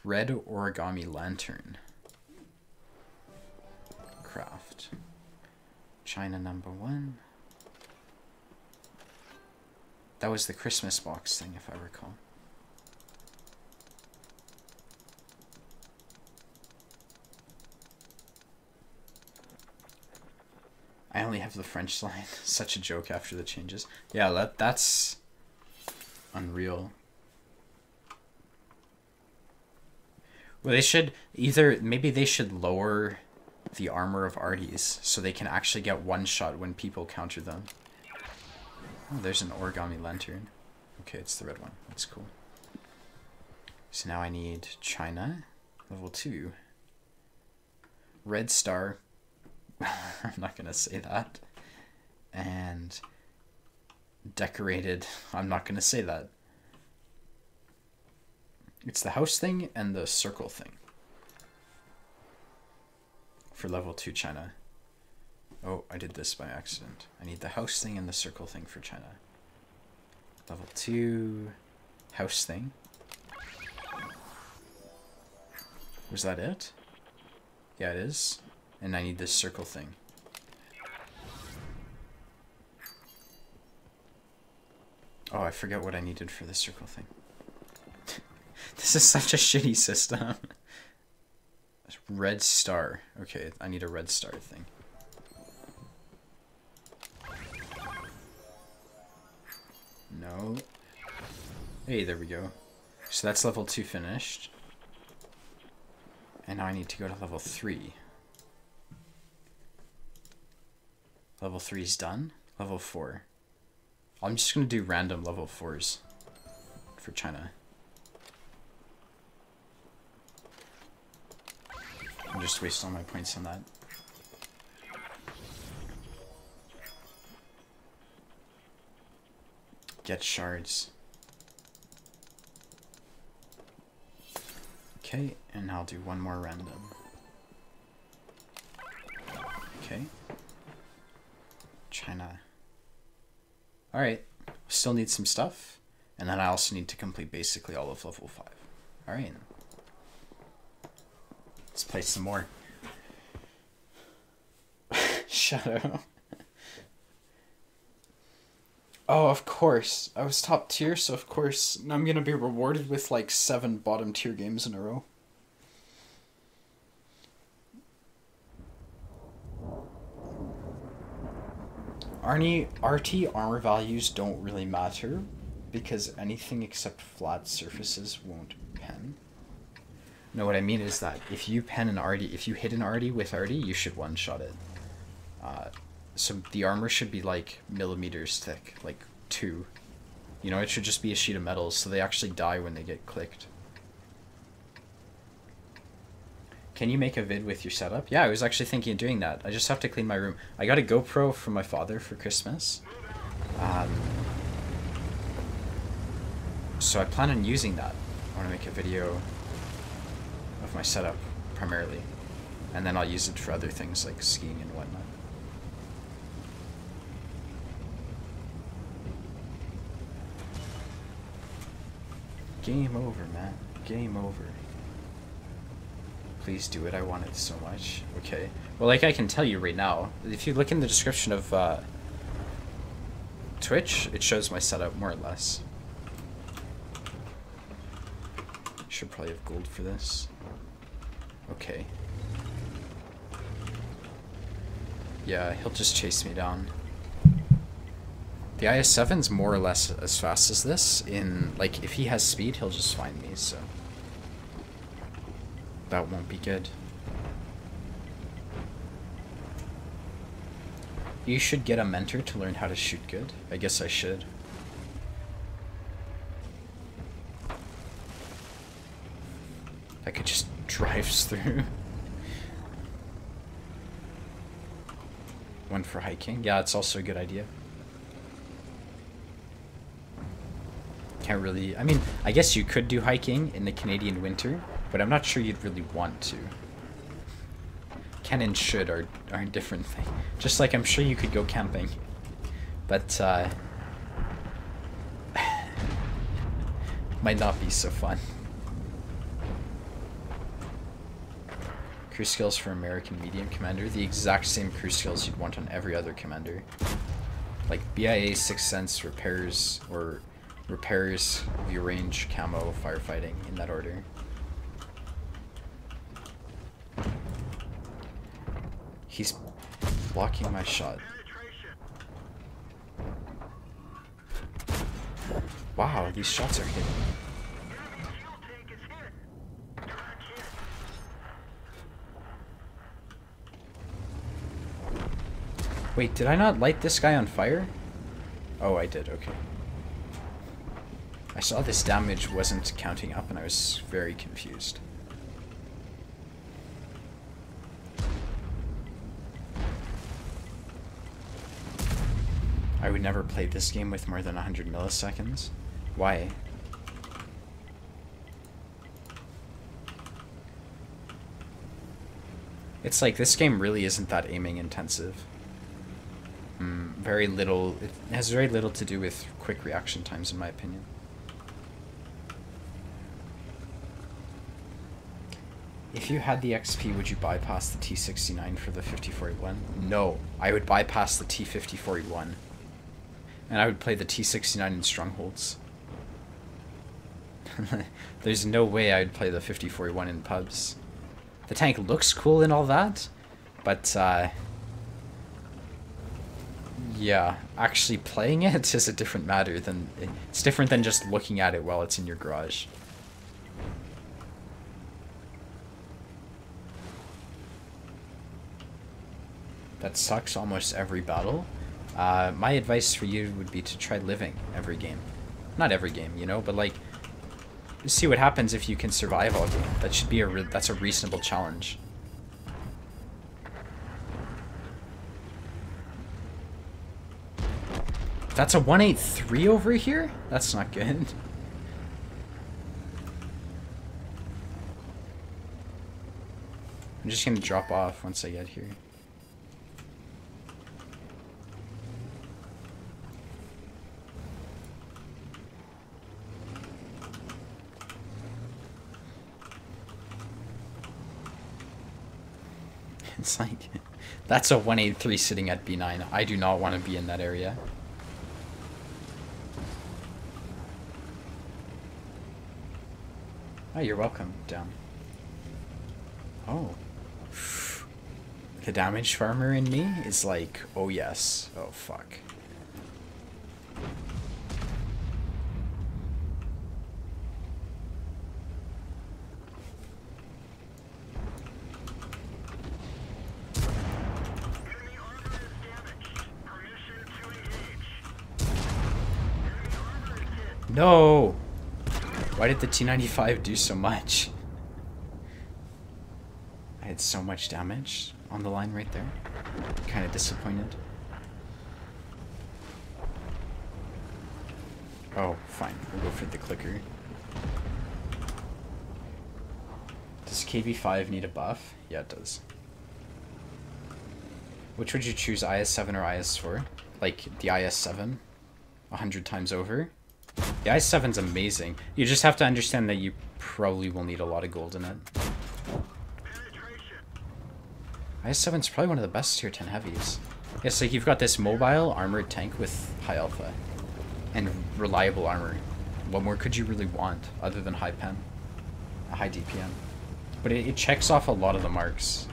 S1: red origami lantern. Craft. China #1. That was the Christmas box thing, if I recall. only have the French line. Such a joke after the changes. Yeah, that's unreal. Well, they should maybe they should lower the armor of Arties so they can actually get one shot when people counter them. Oh, there's an origami lantern. Okay, it's the red one. That's cool. So now I need China, level 2. Red Star. I'm not gonna say that. And decorated. I'm not gonna say that. It's the house thing and the circle thing. For level 2 China. Oh, I did this by accident. I need the house thing and the circle thing for China. Level 2 house thing. Was that it? Yeah, it is. And I need this circle thing. Oh, I forget what I needed for the circle thing. This is such a shitty system. Red star. Okay, I need a red star thing. No. Hey, there we go. So that's level 2 finished. And now I need to go to level 3. Level 3 is done. Level 4. I'm just going to do random level 4s for China. I'll just waste all my points on that. Get shards. Okay, and I'll do one more random. Okay. China. Alright, still need some stuff. And then I also need to complete basically all of level 5. Alright. Let's play some more. Shadow. Oh, of course. I was top tier, so of course I'm gonna be rewarded with like 7 bottom tier games in a row. RT armor values don't really matter because anything except flat surfaces won't pen. No, what I mean is that if you pen an Artie, if you hit an Artie with Artie, you should one-shot it. So the armor should be like millimeters thick, like 2. You know, it should just be a sheet of metal, so they actually die when they get clicked. Can you make a vid with your setup? Yeah, I was actually thinking of doing that. I just have to clean my room. I got a GoPro from my father for Christmas. So I plan on using that. I want to make a video of my setup, primarily. And then I'll use it for other things like skiing and whatnot. Game over, man. Game over. Please do it. I want it so much. Okay. Well, like I can tell you right now, if you look in the description of Twitch, it shows my setup more or less. Should probably have gold for this. Okay. Yeah, he'll just chase me down. The IS-7's more or less as fast as this. Like, if he has speed, he'll just find me, so that won't be good. You should get a mentor to learn how to shoot good. I guess I should. That could just drives through. One for hiking. Yeah, it's also a good idea. Can't really... I mean, I guess you could do hiking in the Canadian winter, but I'm not sure you'd really want to. Can and should are a different thing. Just like I'm sure you could go camping. But, might not be so fun. Crew skills for American medium commander. The exact same crew skills you'd want on every other commander. Like BIA, Sixth Sense, repairs, or repairs, view range, camo, firefighting, in that order. He's blocking my shot. Wow, these shots are hitting.
S2: Enemy kill tank is hit. Direct hit.
S1: Wait, did I not light this guy on fire? Oh, I did, okay. I saw this damage wasn't counting up and I was very confused. I would never play this game with more than 100 milliseconds. Why? It's like, this game really isn't that aiming intensive. Very little, it has very little to do with quick reaction times in my opinion. If you had the XP, would you bypass the T69 for the 5041? No, I would bypass the T5041. And I would play the T69 in Strongholds. There's no way I would play the 5041 in pubs. The tank looks cool and all that, but yeah, actually playing it is a different matter than... It's different than just looking at it while it's in your garage. That sucks almost every battle. My advice for you would be to try living every game. Not every game, you know, but like, see what happens if you can survive all game. That should be that's a reasonable challenge. That's a 183 over here? That's not good. I'm just gonna drop off once I get here. It's like, that's a 183 sitting at B9. I do not want to be in that area. Oh, you're welcome, down. Oh. The damage farmer in me is like, oh yes. Oh fuck.
S2: Enemy armor is damaged. Permission to engage. Enemy armor is hit.
S1: No! Why did the T95 do so much? I had so much damage on the line right there. Kind of disappointed. Oh, fine. We'll go for the clicker. Does KB5 need a buff? Yeah, it does. Which would you choose, IS-7 or IS-4? Like, the IS-7? 100 times over? The IS-7's amazing. You just have to understand that you probably will need a lot of gold in it. IS-7's probably one of the best tier 10 heavies. Yes, like you've got this mobile armored tank with high alpha. And reliable armor. What more could you really want other than high pen? A high DPM. But it checks off a lot of the marks.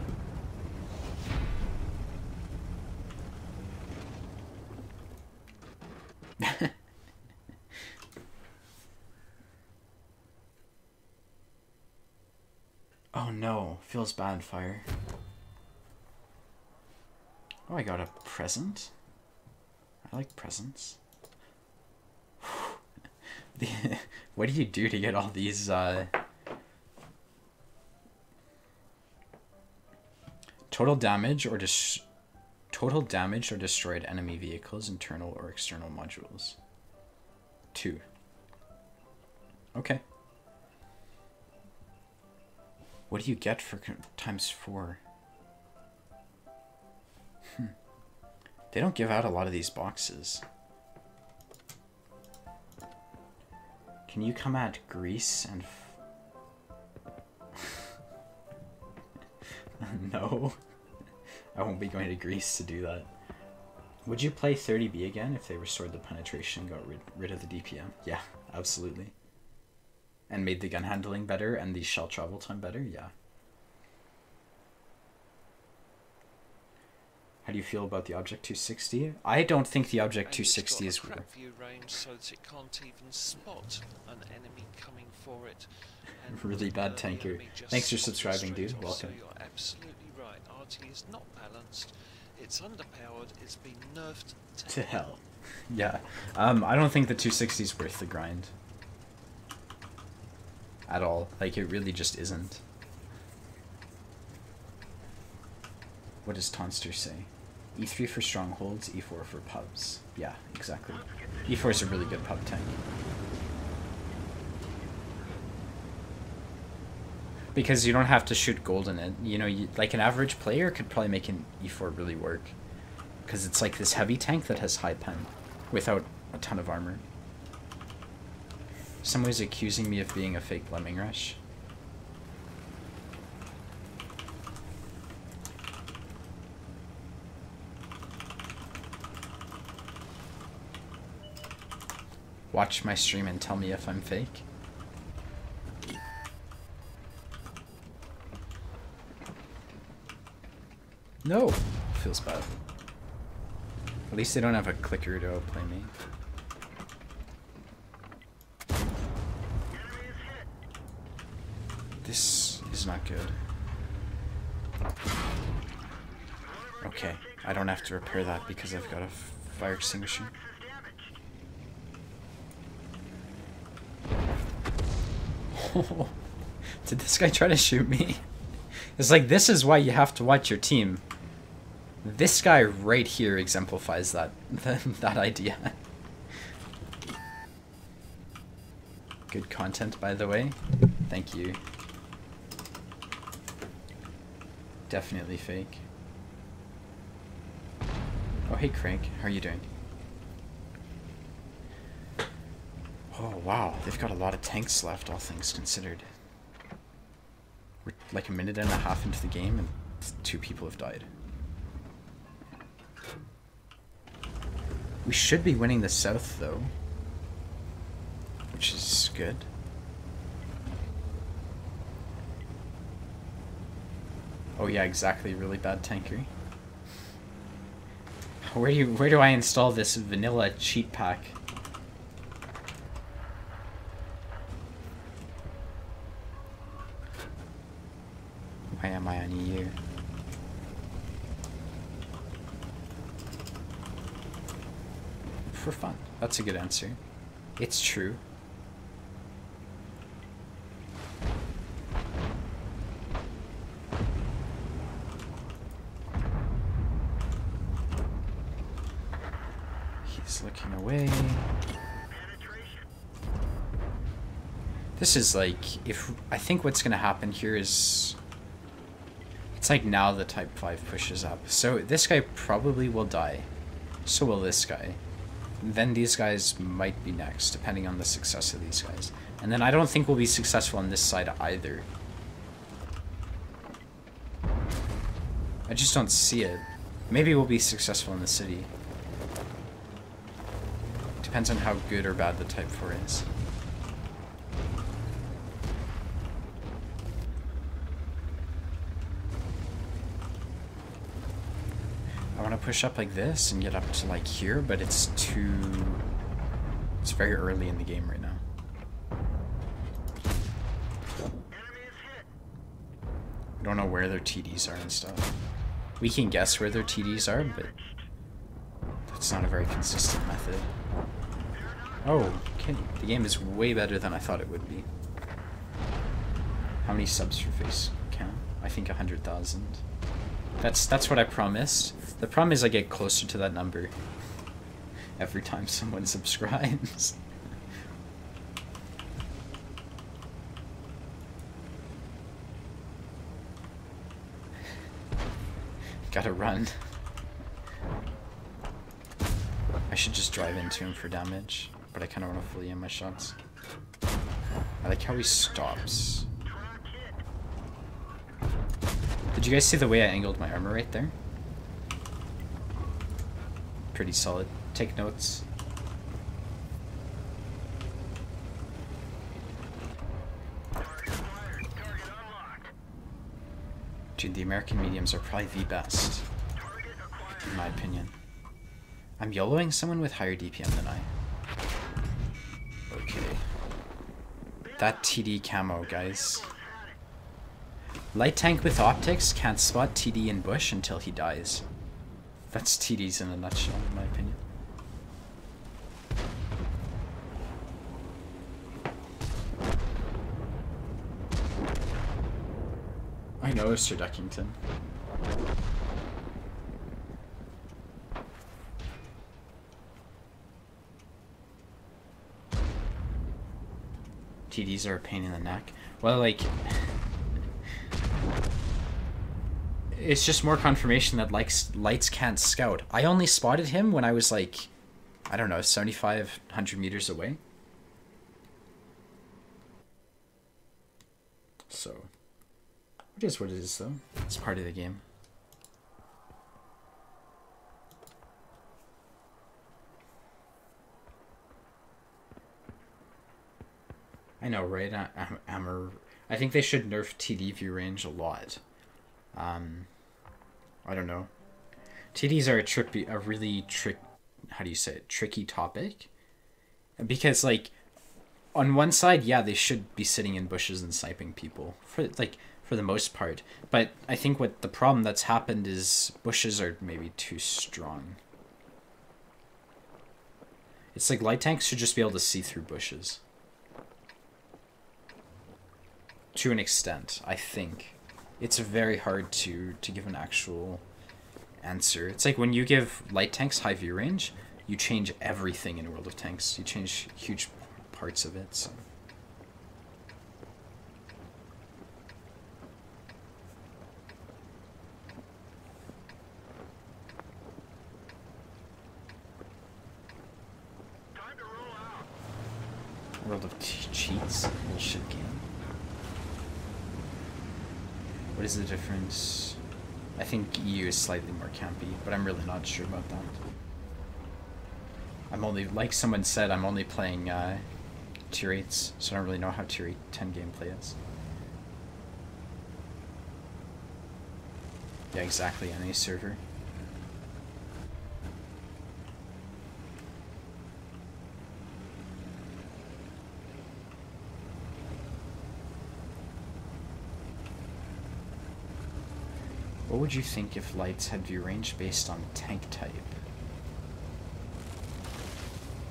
S1: Oh no, feels bad, fire. Oh, I got a present. I like presents. What do you do to get all these, total damage or destroyed enemy vehicles, internal or external modules? 2. Okay. What do you get for times 4? They don't give out a lot of these boxes. Can you come at Greece and... No. I won't be going to Greece to do that. Would you play 30B again if they restored the penetration and got rid of the DPM? Yeah, absolutely. And made the gun handling better and the shell travel time better? Yeah. How do you feel about the Object 260? I don't think the Object
S3: And it's
S1: 260
S3: got
S1: is
S3: a crap view range so that it can't even spot an enemy coming for it. And
S1: really bad
S3: the
S1: tanker.
S3: enemy just
S1: Thanks for
S3: spots
S1: subscribing,
S3: straight
S1: dude.
S3: off.
S1: Welcome.
S3: So you're absolutely right. RT is not balanced. It's underpowered. It's been nerfed
S1: To hell. Yeah. I don't think the 260 is worth the grind. At all. Like, it really just isn't. What does Tonster say? E3 for strongholds, E4 for pubs. Yeah, exactly. E4 is a really good pub tank. Because you don't have to shoot gold in it. You know, like an average player could probably make an E4 really work. Because it's like this heavy tank that has high pen. Without a ton of armor. Someone's accusing me of being a fake Lemming Rush. Watch my stream and tell me if I'm fake. No! Feels bad. At least they don't have a clicker to outplay me. This is not good. Okay, I don't have to repair that because I've got a fire extinguisher. Did this guy try to shoot me? It's like, this is why you have to watch your team. This guy right here exemplifies that that idea. Good content, by the way. Thank you. Definitely fake. Oh, hey Craig, how are you doing? Oh wow, they've got a lot of tanks left, all things considered. We're like a minute and a half into the game and 2 people have died. We should be winning the south though, which is good. Oh yeah, exactly, really bad tankery. Where do I install this vanilla cheat pack? Why am I on EU? For fun. That's a good answer. It's true. He's looking away. This is like, I think what's gonna happen here is, it's like now the Type 5 pushes up. So this guy probably will die. So will this guy. Then these guys might be next, depending on the success of these guys. And then I don't think we'll be successful on this side either. I just don't see it. Maybe we'll be successful in the city. Depends on how good or bad the Type 4 is. I want to push up like this and get up to like here, but it's very early in the game right now. I don't know where their TDs are and stuff. We can guess where their TDs are, but that's not a very consistent method. Oh, okay. The game is way better than I thought it would be. How many subs for face cam? I think 100,000. That's what I promised. The problem is I get closer to that number every time someone subscribes. Gotta run. I should just drive into him for damage, but I kind of want to fully aim my shots. I like how he stops. Did you guys see the way I angled my armor right there? Pretty solid. Take notes. Dude, the American mediums are probably the best. in my opinion. I'm YOLOing someone with higher DPM than I. Okay. That TD camo, guys. Light tank with optics can't spot TD in bush until he dies. That's TDs in a nutshell, in my opinion. I know, Sir Duckington. TDs are a pain in the neck. Well, like... it's just more confirmation that lights can't scout. I only spotted him when I was like, I don't know, 75, 100 meters away. So, it is what it is though. It's part of the game. I know, right? I think they should nerf TD view range a lot. I don't know. TDs are a tricky topic. Because, like, on one side, yeah, they should be sitting in bushes and sniping people for the most part. But I think what the problem that's happened is bushes are maybe too strong. It's like light tanks should just be able to see through bushes. To an extent, I think. It's very hard to give an actual answer. It's like when you give light tanks high view range, you change everything in World of Tanks. You change huge parts of it. So.
S2: Time to roll out.
S1: World of Cheats, bullshit game. What is the difference? I think EU is slightly more campy, but I'm really not sure about that. I'm only, like someone said, I'm only playing tier 8s, so I don't really know how tier 8 10 gameplay is. Yeah, exactly, NA server. What would you think if lights had view range based on tank type?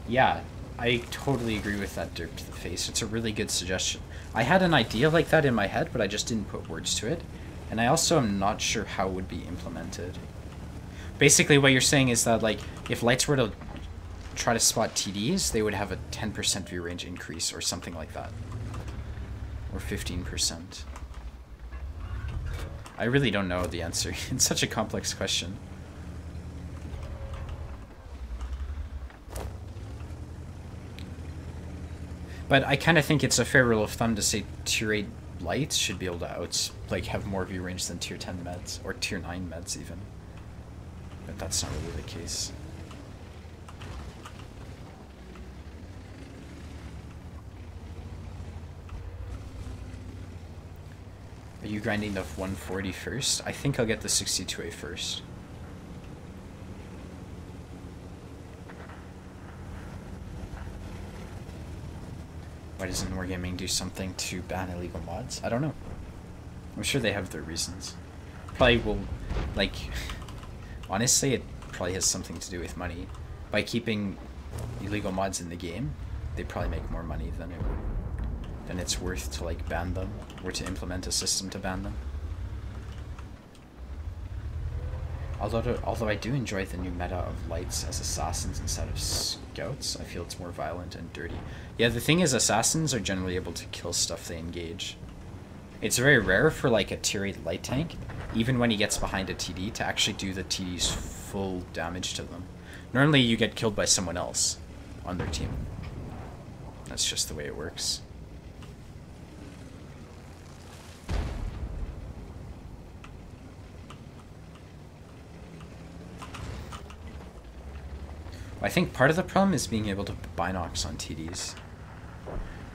S1: Yeah, I totally agree with that, Dirk to the face. It's a really good suggestion. I had an idea like that in my head, but I just didn't put words to it. And I also am not sure how it would be implemented. Basically, what you're saying is that, like, if lights were to try to spot TDs, they would have a 10% view range increase or something like that. Or 15%. I really don't know the answer. It's such a complex question. But I kind of think it's a fair rule of thumb to say tier 8 lights should be able to have more view range than tier 10 meds, or tier 9 meds even. But that's not really the case. Are you grinding the 140 first? I think I'll get the 62A first. Why doesn't Wargaming do something to ban illegal mods? I don't know. I'm sure they have their reasons. Probably will, like, honestly, it probably has something to do with money. By keeping illegal mods in the game, they probably make more money than it's worth to, like, ban them, or to implement a system to ban them. Although I do enjoy the new meta of lights as assassins instead of scouts. I feel it's more violent and dirty. Yeah, the thing is, assassins are generally able to kill stuff they engage. It's very rare for, like, a tier 8 light tank, even when he gets behind a TD, to actually do the TD's full damage to them. Normally you get killed by someone else on their team. That's just the way it works. I think part of the problem is being able to put binocs on TDs.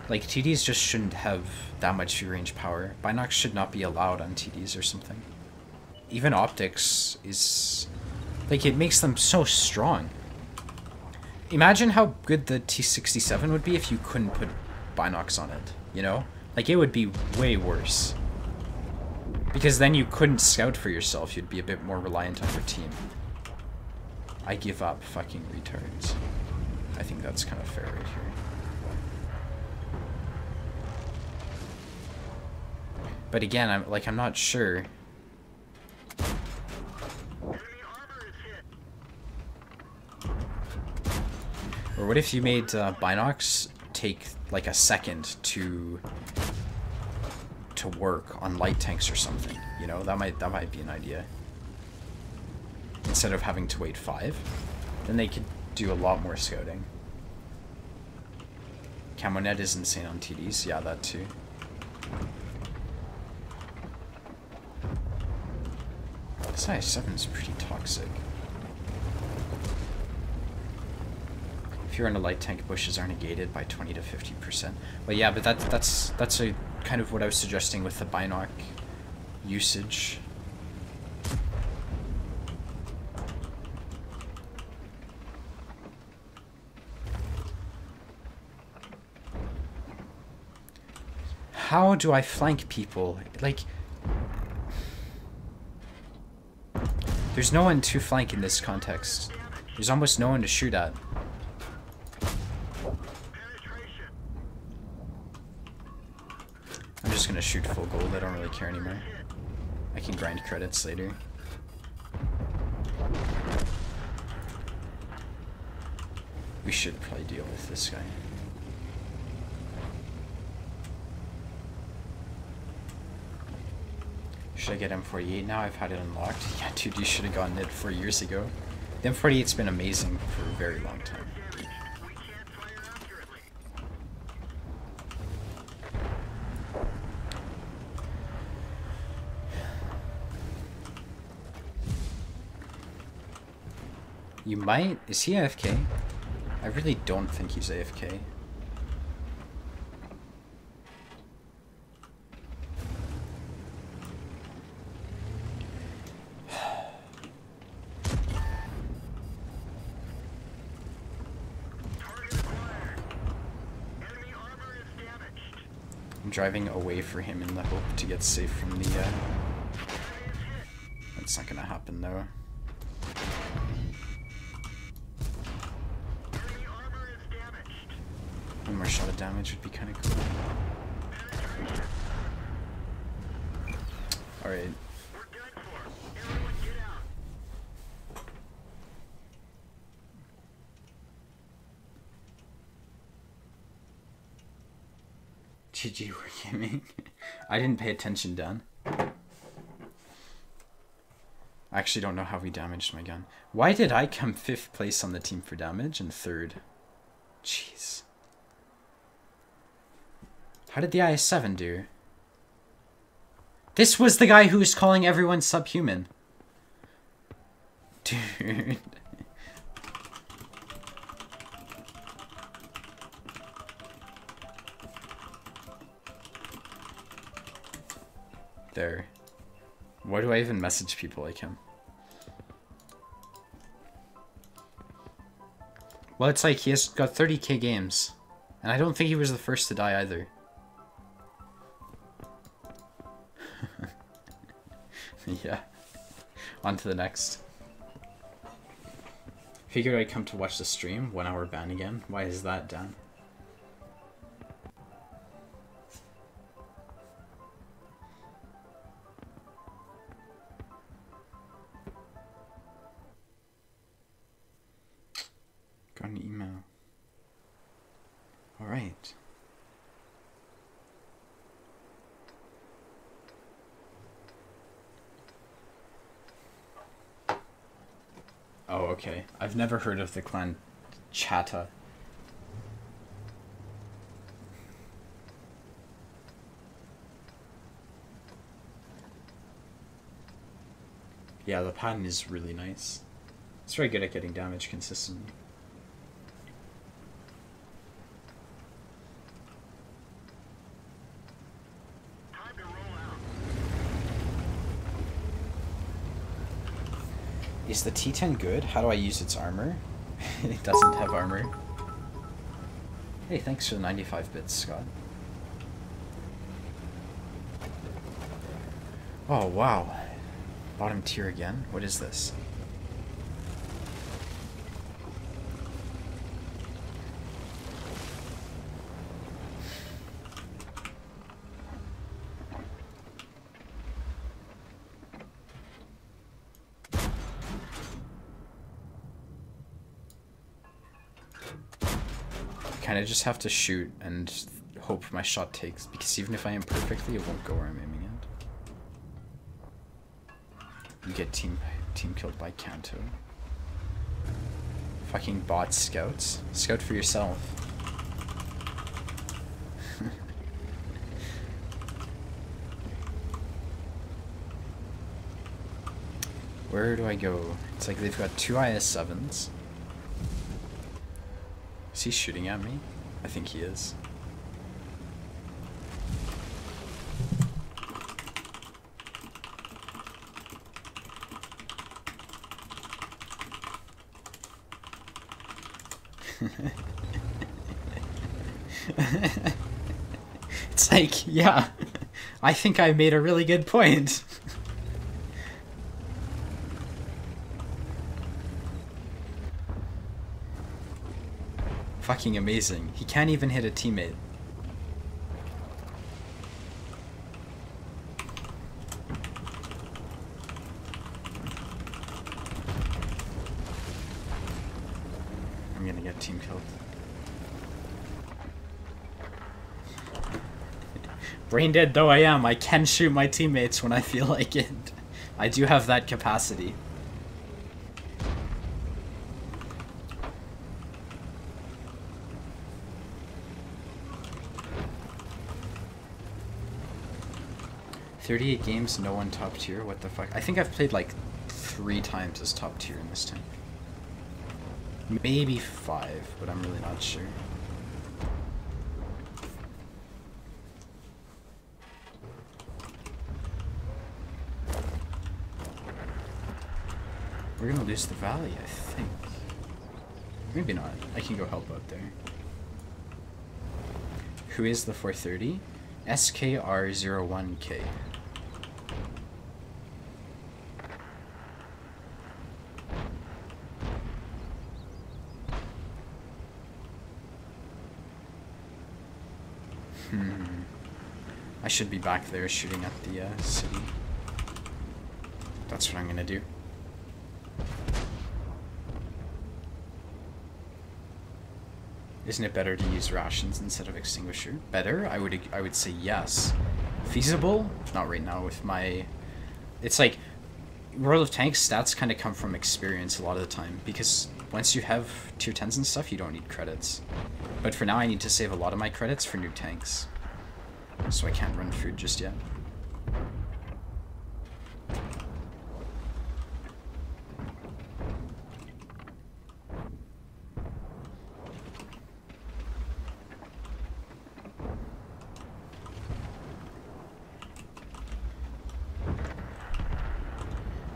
S1: Like, TDs just shouldn't have that much view range power. Binocs should not be allowed on TDs or something. Even optics is Like, it makes them so strong. Imagine how good the T-67 would be if you couldn't put binocs on it, you know? Like, it would be way worse. Because then you couldn't scout for yourself, you'd be a bit more reliant on your team. I give up, fucking retards. I think that's kind of fair right here. But again, I'm not sure. Or what if you made binocs take like a second to work on light tanks or something? You know, that might be an idea. Instead of having to wait 5, then they could do a lot more scouting. Camonet is insane on TDs, yeah, that too. This IS-7 is pretty toxic. If you're in a light tank, bushes are negated by 20 to 50%. Well, yeah, but that's a kind of what I was suggesting with the binoc usage. How do I flank people? Like, there's no one to flank in this context. There's almost no one to shoot at. I'm just gonna shoot full gold, I don't really care anymore. I can grind credits later. We should probably deal with this guy. Should I get M48 now? I've had it unlocked. Yeah, dude, you should have gotten it 4 years ago. The M48's been amazing for a very long time. You might? Is he AFK? I really don't think he's AFK. I'm driving away for him in the hope to get safe from the, That's not gonna happen though. One more shot of damage would be kind of cool. Alright. GG Wargaming. I didn't pay attention, Dan. I actually don't know how we damaged my gun. Why did I come 5th place on the team for damage and 3rd? Jeez. How did the IS-7 do? This was the guy who was calling everyone subhuman. Dude. There. Why do I even message people like him? Well, it's like he has got 30k games. And I don't think he was the first to die either. Yeah. On to the next. Figured I'd come to watch the stream. 1 hour ban again. Why is that, Dan? Got an email. Alright. Oh, okay. I've never heard of the clan Chata. Yeah, the pattern is really nice. It's very good at getting damage consistently. Is the T10 good? How do I use its armor? It doesn't have armor. Hey, thanks for the 95 bits, Scott. Oh, wow. Bottom tier again? What is this? I kind of just have to shoot and hope my shot takes, because even if I aim perfectly, it won't go where I'm aiming at. You get team killed by Kanto. Fucking bot scouts. Scout for yourself. Where do I go? It's like they've got 2 IS-7s. Is he shooting at me? I think he is. It's like, yeah, I think I made a really good point. Fucking amazing. He can't even hit a teammate. I'm gonna get team killed. Brain dead though I am, I can shoot my teammates when I feel like it. I do have that capacity. "38 games, no one top tier? What the fuck?" I think I've played like 3 times as top tier in this time. Maybe 5, but I'm really not sure. We're gonna lose the valley, I think. Maybe not. I can go help out there. Who is the 430? SKR01K. I should be back there shooting at the city. That's what I'm gonna do. Isn't it better to use rations instead of extinguisher? Better? I would say yes. Feasible? Not right now with my... It's like, World of Tanks stats kind of come from experience a lot of the time, because once you have tier 10s and stuff, you don't need credits. But for now, I need to save a lot of my credits for new tanks. So I can't run food just yet.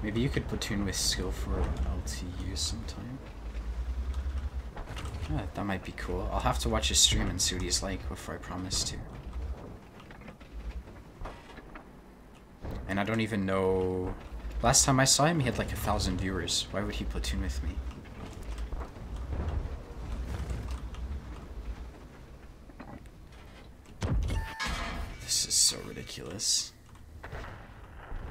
S1: Maybe you could platoon with skill for LTU sometime. Yeah, that might be cool. I'll have to watch his stream and see what he's like before I promise to. And I don't even know... Last time I saw him, he had like 1,000 viewers. Why would he platoon with me? This is so ridiculous.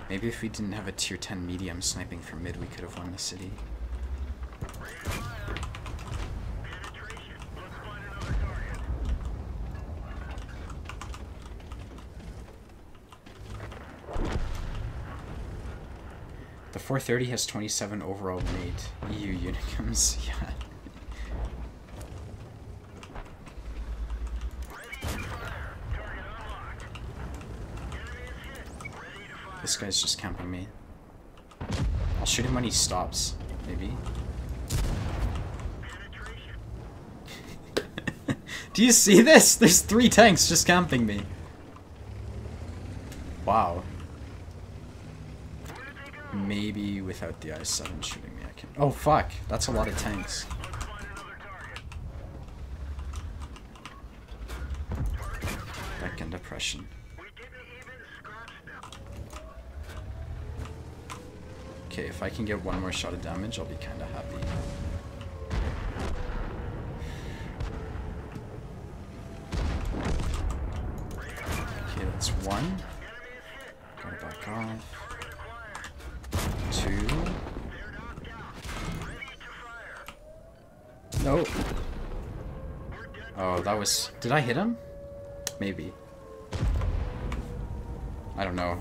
S1: Maybe if we didn't have a tier 10 medium sniping from mid, we could have won the city. The 430 has 27 overall mate. EU Unicums, yeah. This guy's just camping me. I'll shoot him when he stops, maybe. Do you see this? There's 3 tanks just camping me. Wow.
S2: Where did they go?
S1: Maybe without the I-7 shooting me, I can... Oh, fuck! That's a lot of tanks. Back and depression. Okay, if I can get one more shot of damage, I'll be kind of happy. Okay, that's one. Gotta back off. Two. No. Oh, that was... Did I hit him? Maybe. I don't know.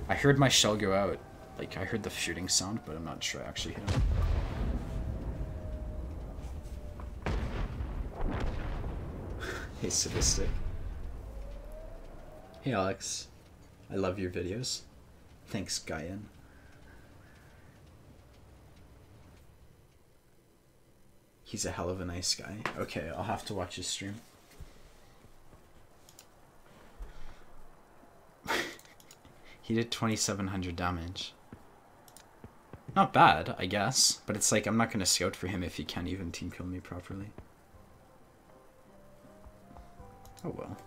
S1: I heard my shell go out. Like, I heard the shooting sound, but I'm not sure I actually hit him. Hey, Sadistic. Hey, Alex. I love your videos. Thanks, Guyan. He's a hell of a nice guy. Okay, I'll have to watch his stream. He did 2,700 damage. Not bad, I guess. But it's like, I'm not going to scout for him if he can't even team kill me properly. Oh well.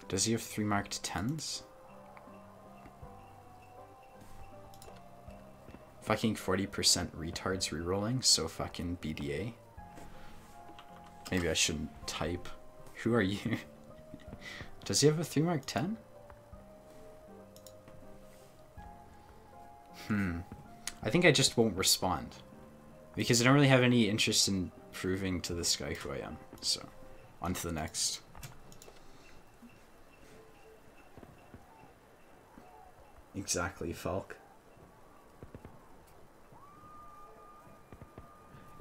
S1: Does he have 3 marked 10s? Fucking 40% retards rerolling, so fucking BDA. Maybe I shouldn't type. Who are you? Does he have a 3 mark 10? I think I just won't respond. Because I don't really have any interest in proving to this guy who I am. So, on to the next. Exactly, Falk.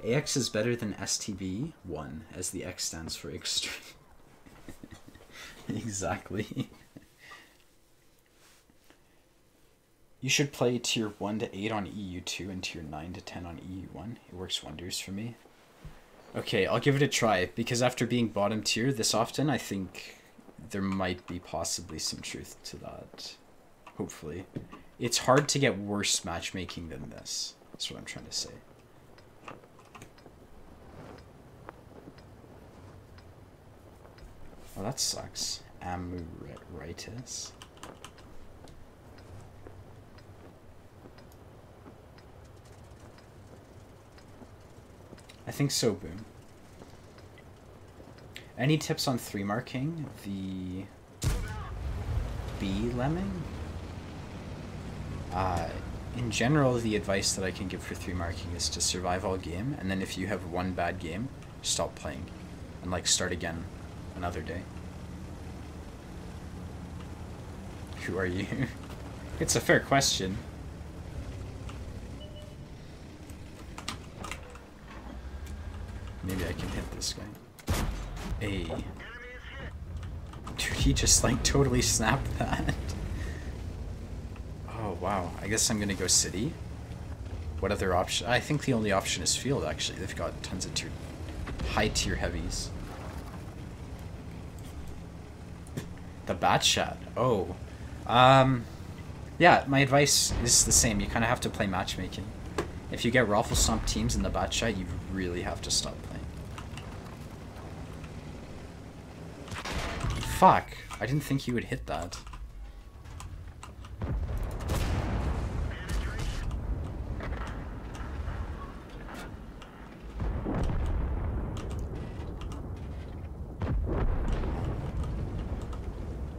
S1: AX is better than STB1, as the X stands for extreme. Exactly. You should play tier 1 to 8 on EU2 and tier 9 to 10 on EU1. It works wonders for me. Okay, I'll give it a try, because after being bottom tier this often, I think there might be possibly some truth to that. Hopefully. It's hard to get worse matchmaking than this. That's what I'm trying to say. Oh, that sucks. Amuritis. I think so, Boom. Any tips on 3 marking the B lemming? In general, the advice that I can give for 3 marking is to survive all game, and then if you have one bad game, stop playing and like start again another day. Who are you? It's a fair question. Maybe I can hit this guy. Hey. Dude, he just like totally snapped that. Oh wow, I guess I'm gonna go city. What other option? I think the only option is field actually. They've got tons of high tier heavies. The Batshad. Oh. Yeah, my advice is the same. You kind of have to play matchmaking. If you get Raffle Stomp teams in the Batshad, you really have to stop playing. Fuck. I didn't think you would hit that.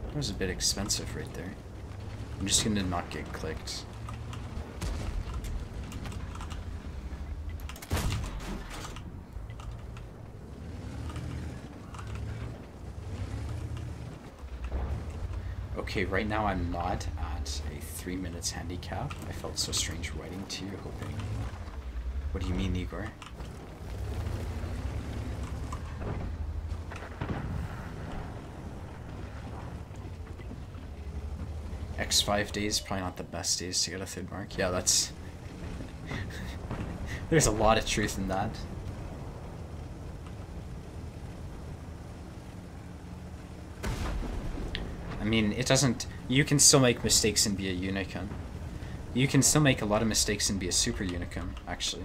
S1: That was a bit expensive right there. I'm just gonna not get clicked. Okay, right now I'm not at a 3 minutes handicap. I felt so strange writing to you, hoping... What do you mean, Igor? X5 days, probably not the best days to get a 3rd mark. Yeah, that's... There's a lot of truth in that. I mean, it doesn't... You can still make mistakes and be a Unicum. You can still make a lot of mistakes and be a super Unicum, actually.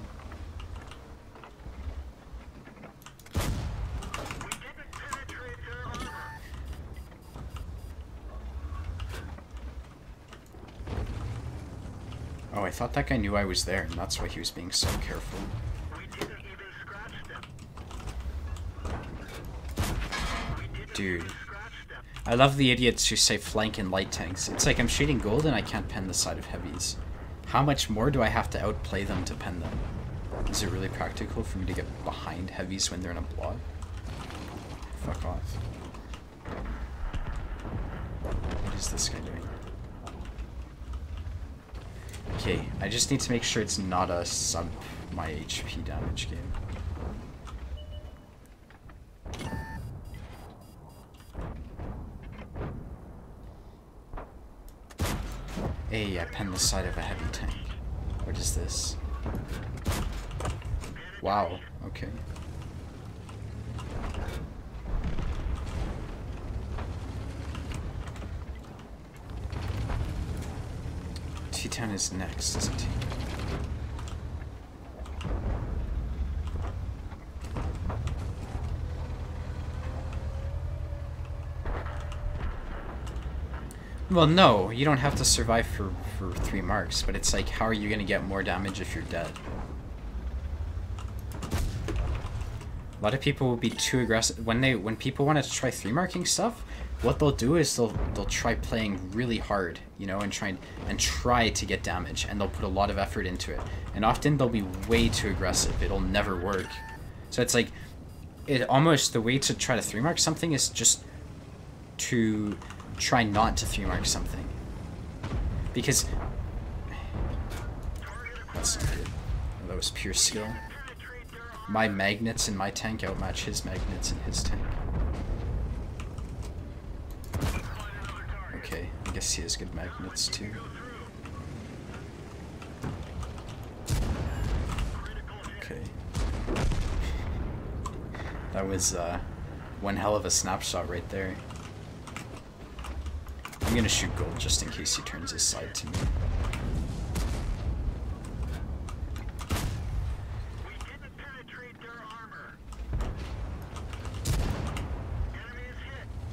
S1: Oh, I thought that guy knew I was there, and that's why he was being so careful. Dude. I love the idiots who say flank and light tanks. It's like I'm shooting gold and I can't pen the side of heavies. How much more do I have to outplay them to pen them? Is it really practical for me to get behind heavies when they're in a block? Fuck off. What is this guy doing? Okay, I just need to make sure it's not a sub my HP damage game. Hey, I penned the side of a heavy tank. What is this? Wow, okay. T10 is next, isn't he? Well, no, you don't have to survive for 3 marks, but it's like, how are you going to get more damage if you're dead? A lot of people will be too aggressive. When people want to try 3-marking stuff, what they'll do is they'll try playing really hard, you know, and try to get damage, and they'll put a lot of effort into it. And often they'll be way too aggressive. It'll never work. So it's like, the way to try to 3-mark something is just to try not to 3-mark something. Because that's not good. That was pure skill. My magnets in my tank outmatch his magnets in his tank. Okay, I guess he has good magnets too. Okay. That was one hell of a snapshot right there. I'm gonna shoot gold just in case he turns his side to me.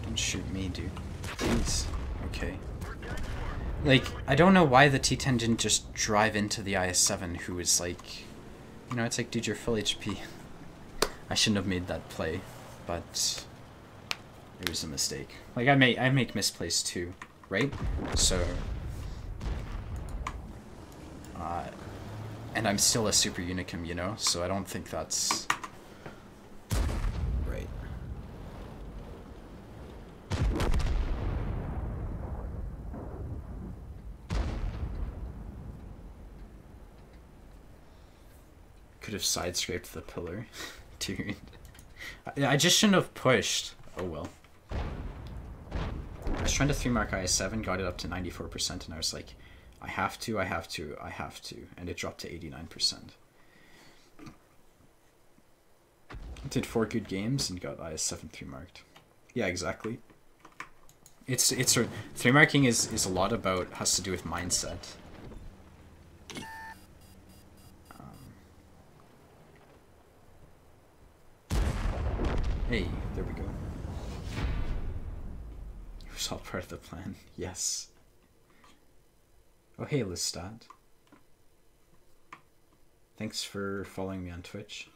S1: Don't shoot me, dude. Please. Okay. Like, I don't know why the T10 didn't just drive into the IS-7, who was like... You know, it's like, dude, you're full HP. I shouldn't have made that play, but... It was a mistake. Like, I make misplays too, right? So... and I'm still a super Unicum, you know? So I don't think that's... right. Could have side-scraped the pillar. Dude. I just shouldn't have pushed. Oh well. I was trying to 3-mark IS-7, got it up to 94%, and I was like, I have to, and it dropped to 89%. Did 4 good games and got IS-7 3-marked. Yeah, exactly. It's 3-marking is a lot about, has to do with mindset. Hey, there we go. It was all part of the plan. Yes. Oh, hey, Lestat. Thanks for following me on Twitch.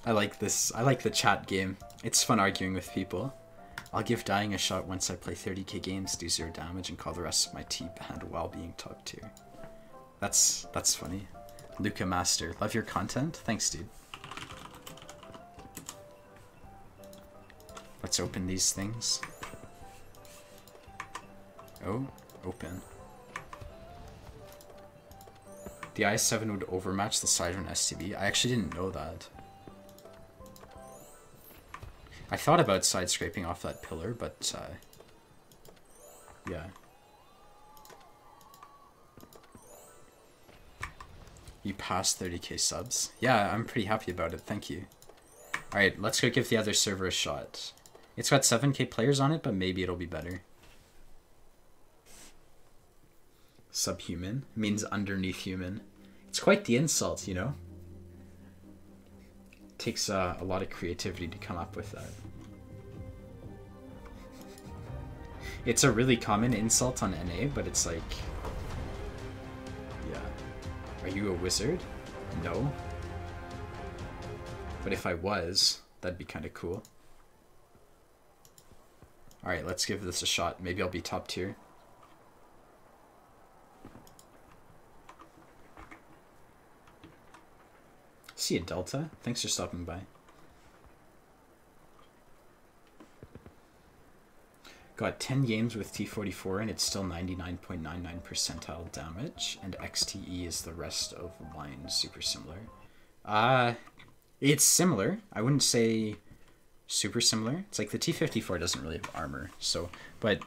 S1: I like this. I like the chat game. It's fun arguing with people. I'll give dying a shot once I play 30k games, do 0 damage, and call the rest of my team bad while being top tier. That's funny. Luca Master, love your content? Thanks, dude. Let's open these things. Oh, open. The i7 would overmatch the side of an STB. I actually didn't know that. I thought about side scraping off that pillar, but yeah. You passed 30k subs. Yeah, I'm pretty happy about it. Thank you. Alright, let's go give the other server a shot. It's got 7k players on it, but maybe it'll be better. Subhuman means underneath human. It's quite the insult, you know? It takes a lot of creativity to come up with that. It's a really common insult on NA, but it's like... yeah. Are you a wizard? No. But if I was, that'd be kind of cool. Alright, let's give this a shot. Maybe I'll be top tier. See you, Delta. Thanks for stopping by. Got 10 games with T44 and it's still 99.99 percentile damage, and XTE is the rest of the line super similar. It's similar. I wouldn't say super similar. It's like the T54 doesn't really have armor, so but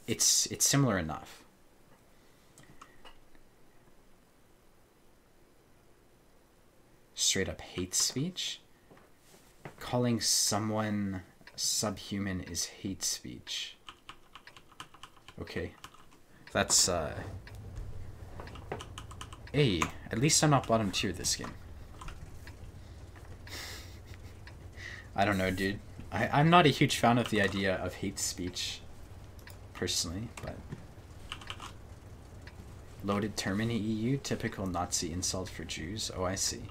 S1: it's similar enough. Straight up hate speech. Calling someone subhuman is hate speech. Okay. That's hey, at least I'm not bottom tier this game. I don't know, dude. I'm not a huge fan of the idea of hate speech, personally, but... Loaded term in the EU? Typical Nazi insult for Jews? Oh, I see.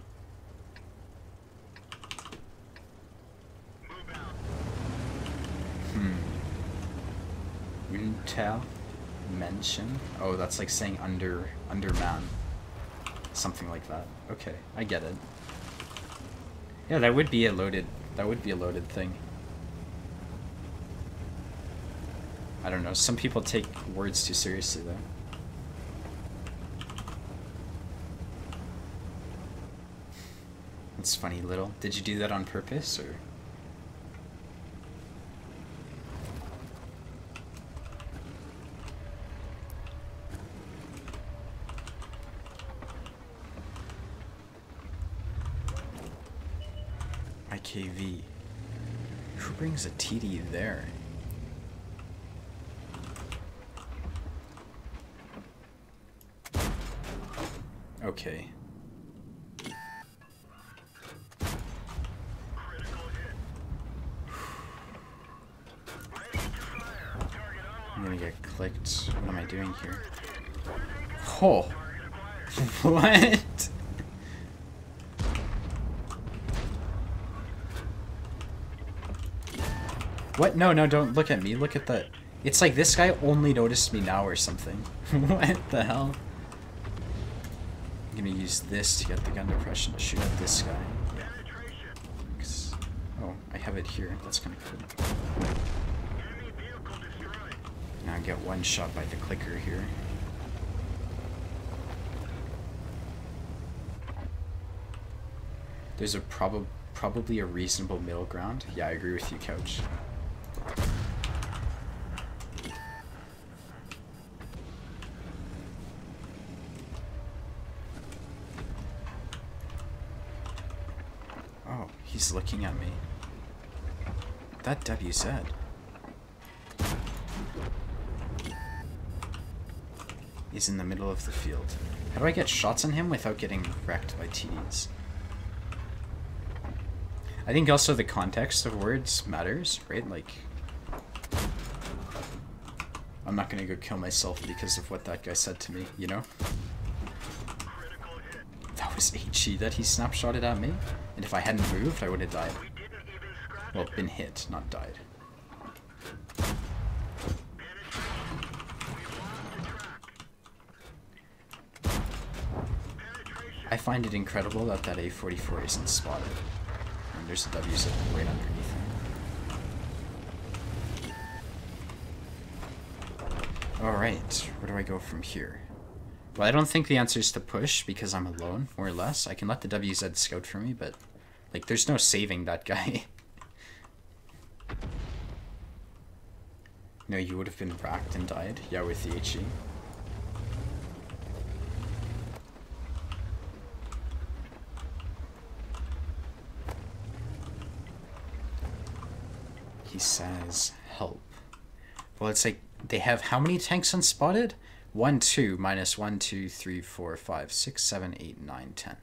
S1: Untel mention? Oh, that's like saying underman. Something like that. Okay, I get it. Yeah, that would be a loaded thing. I don't know, some people take words too seriously though. It's funny, Little. Did you do that on purpose, or? IKV. Who brings a TD there? Okay. I'm gonna get clicked. What am I doing here? Oh! What? What? No, no, don't look at me. Look at the... It's like this guy only noticed me now or something. What the hell? I'm gonna use this to get the gun depression to shoot at this guy. Yeah. Oh, I have it here. That's kind of cool. Now I get one shot by the clicker here. There's a probably a reasonable middle ground. Yeah, I agree with you, Couch. Oh, he's looking at me. That WZ. He's in the middle of the field. How do I get shots on him without getting wrecked by TDs? I think also the context of words matters, right? Like, I'm not gonna go kill myself because of what that guy said to me, you know? That was HE that he snapshotted at me, and if I hadn't moved, I would have died. Well, been hit, not died. I find it incredible that that A44 isn't spotted. And there's a WZ right underneath him. Alright, where do I go from here? Well, I don't think the answer is to push because I'm alone, more or less. I can let the WZ scout for me, but like there's no saving that guy. No, you would have been racked and died. Yeah, with the HE. He says, help. Well, it's like, they have how many tanks unspotted? 1, 2, minus 1, 2, 3, 4, 5, 6, 7, 8, 9, 10.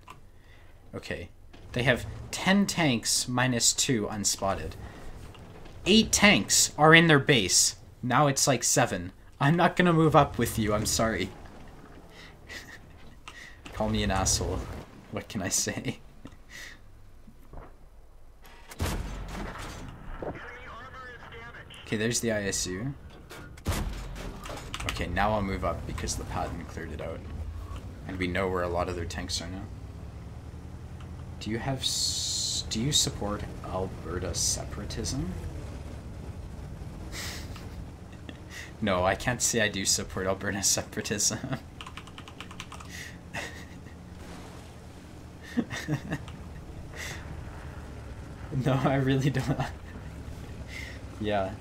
S1: Okay. They have 10 tanks minus 2 unspotted. 8 tanks are in their base. Now it's like 7. I'm not gonna move up with you, I'm sorry. Call me an asshole. What can I say? Okay, there's the ISU. Okay, now I'll move up because the pattern cleared it out. And we know where a lot of their tanks are now. Do you support Alberta separatism? No, I can't say I do support Alberta separatism. No, I really don't. Yeah.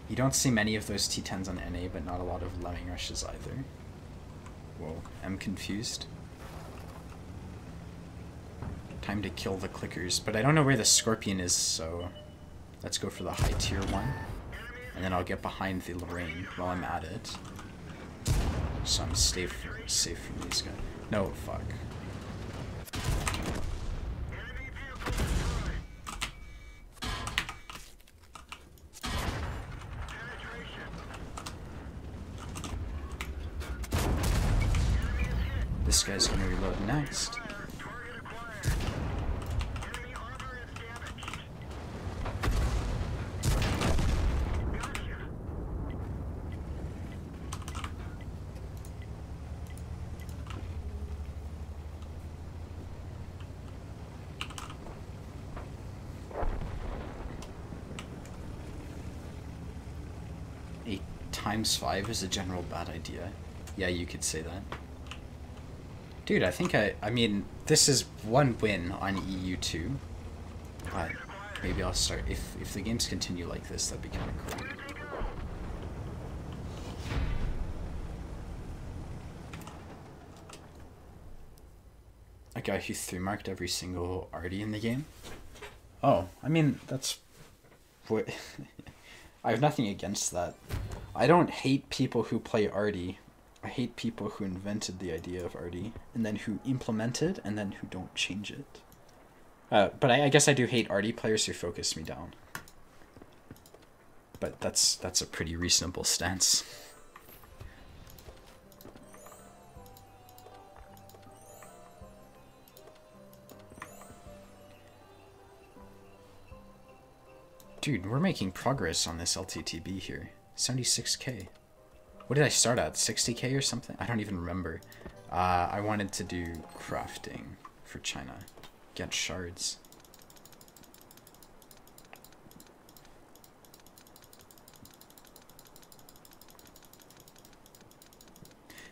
S1: You don't see many of those T10s on NA, but not a lot of lemming rushes either. Whoa, I'm confused. Time to kill the clickers, but I don't know where the Scorpion is, so let's go for the high tier one. And then I'll get behind the Lorraine while I'm at it. So I'm safe from these guys. No, fuck. This guy's gonna reload next. Times 5 is a general bad idea. Yeah, you could say that. Dude, I think I mean, this is one win on EU2. But maybe I'll start, if the games continue like this, that'd be kind of cool. A guy who 3-marked every single arty in the game? Oh, I mean, that's what... I have nothing against that. I don't hate people who play arty. I hate people who invented the idea of arty, and then who implement it, and then who don't change it. But I guess I do hate arty players who focus me down. But that's a pretty reasonable stance. Dude, we're making progress on this LTTB here. 76k. What did I start at? 60k or something? I don't even remember. I wanted to do crafting for China. Get shards.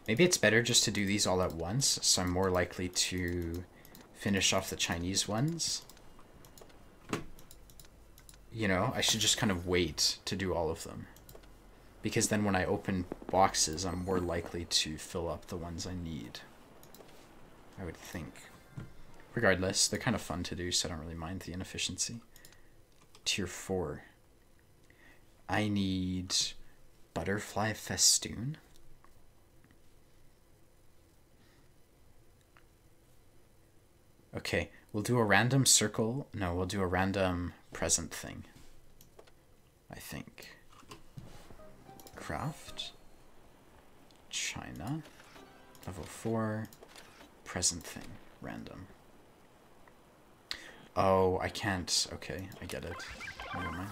S1: Maybe it's better just to do these all at once, so I'm more likely to finish off the Chinese ones. You know, I should just kind of wait to do all of them. Because then when I open boxes, I'm more likely to fill up the ones I need. I would think. Regardless, they're kind of fun to do, so I don't really mind the inefficiency. Tier 4. I need butterfly festoon. Okay, we'll do a random circle. No, we'll do a random present thing. I think. Craft. China. Level 4. Present thing. Random. Oh, I can't. Okay, I get it. Never mind.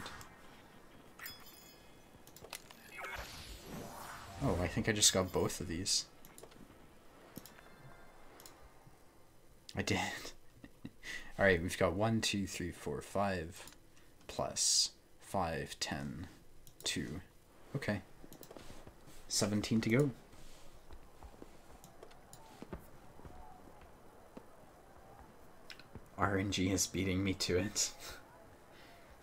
S1: Oh, I think I just got both of these. I did. Alright, we've got 1, 2, 3, 4, 5 plus 5, 10, 2. Okay. 17 to go. RNG is beating me to it.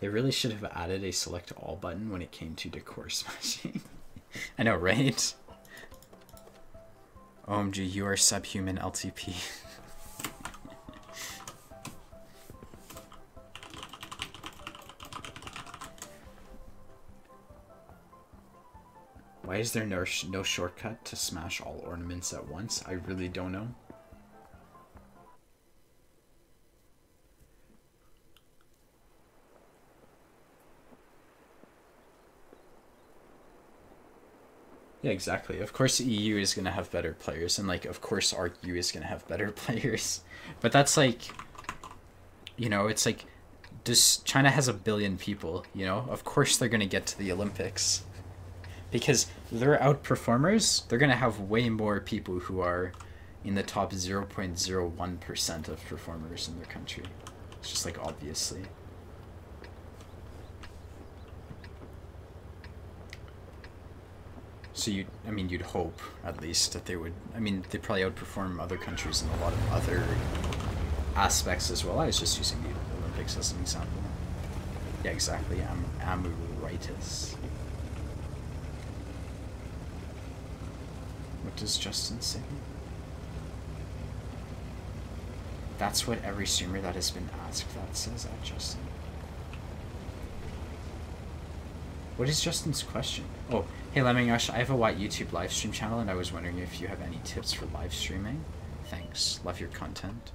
S1: They really should have added a select all button when it came to decor smashing. I know, right? OMG, you are subhuman LTP. Why is there no shortcut to smash all ornaments at once? I really don't know. Yeah, exactly. Of course EU is going to have better players, and like of course RU is going to have better players. But that's like, you know, it's like, China has 1 billion people, you know? Of course they're going to get to the Olympics. Because they're outperformers, they're going to have way more people who are in the top 0.01% of performers in their country. It's just like, obviously. So you'd hope, at least, that they would, they probably outperform other countries in a lot of other aspects as well. I was just using the Olympics as an example. Yeah, exactly. Amuritis. What does Justin say? That's what every streamer that has been asked that says at Justin. What is Justin's question? Oh, hey Lemongush, I have a Watt YouTube live stream channel and I was wondering if you have any tips for live streaming. Thanks. Love your content.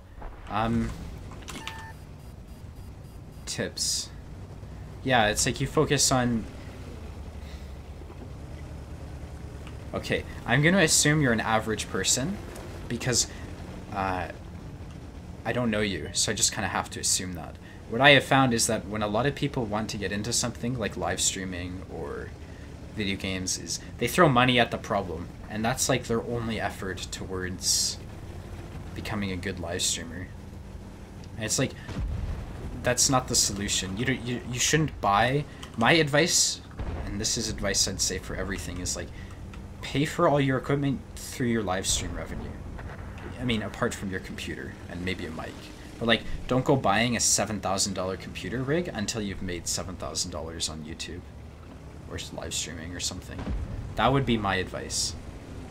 S1: Tips. Yeah, it's like you focus on... Okay, I'm going to assume you're an average person because I don't know you, so I just kind of have to assume that. What I have found is that when a lot of people want to get into something like live streaming or video games, is they throw money at the problem, and that's like their only effort towards becoming a good live streamer. And it's like, that's not the solution. You shouldn't buy... My advice, and this is advice I'd say for everything, is like, pay for all your equipment through your live stream revenue. Apart from your computer and maybe a mic. But like, don't go buying a $7,000 computer rig until you've made $7,000 on YouTube or live streaming or something. That would be my advice.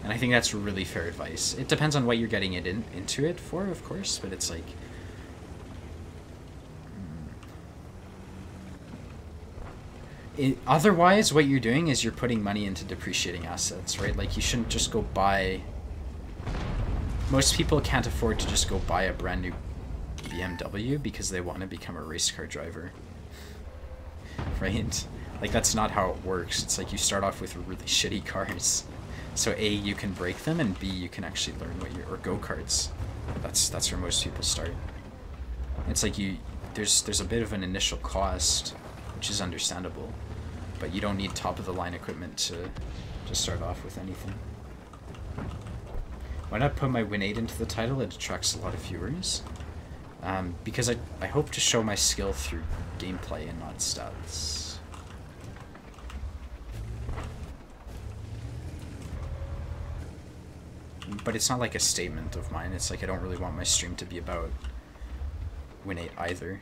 S1: And I think that's really fair advice. It depends on what you're getting it into it for, of course, but it's like... Otherwise, what you're doing is you're putting money into depreciating assets, right? Like, you shouldn't just go buy... Most people can't afford to just go buy a brand new BMW because they want to become a race car driver, right? Like, that's not how it works. It's like you start off with really shitty cars, so A, you can break them, and B, you can actually learn what or go-karts. That's where most people start. It's like there's a bit of an initial cost, which is understandable, but you don't need top of the line equipment to start off with anything. Why not put my Win 8 into the title? It attracts a lot of viewers. Because I hope to show my skill through gameplay and not stats. But it's not like a statement of mine. It's like I don't really want my stream to be about Win 8 either.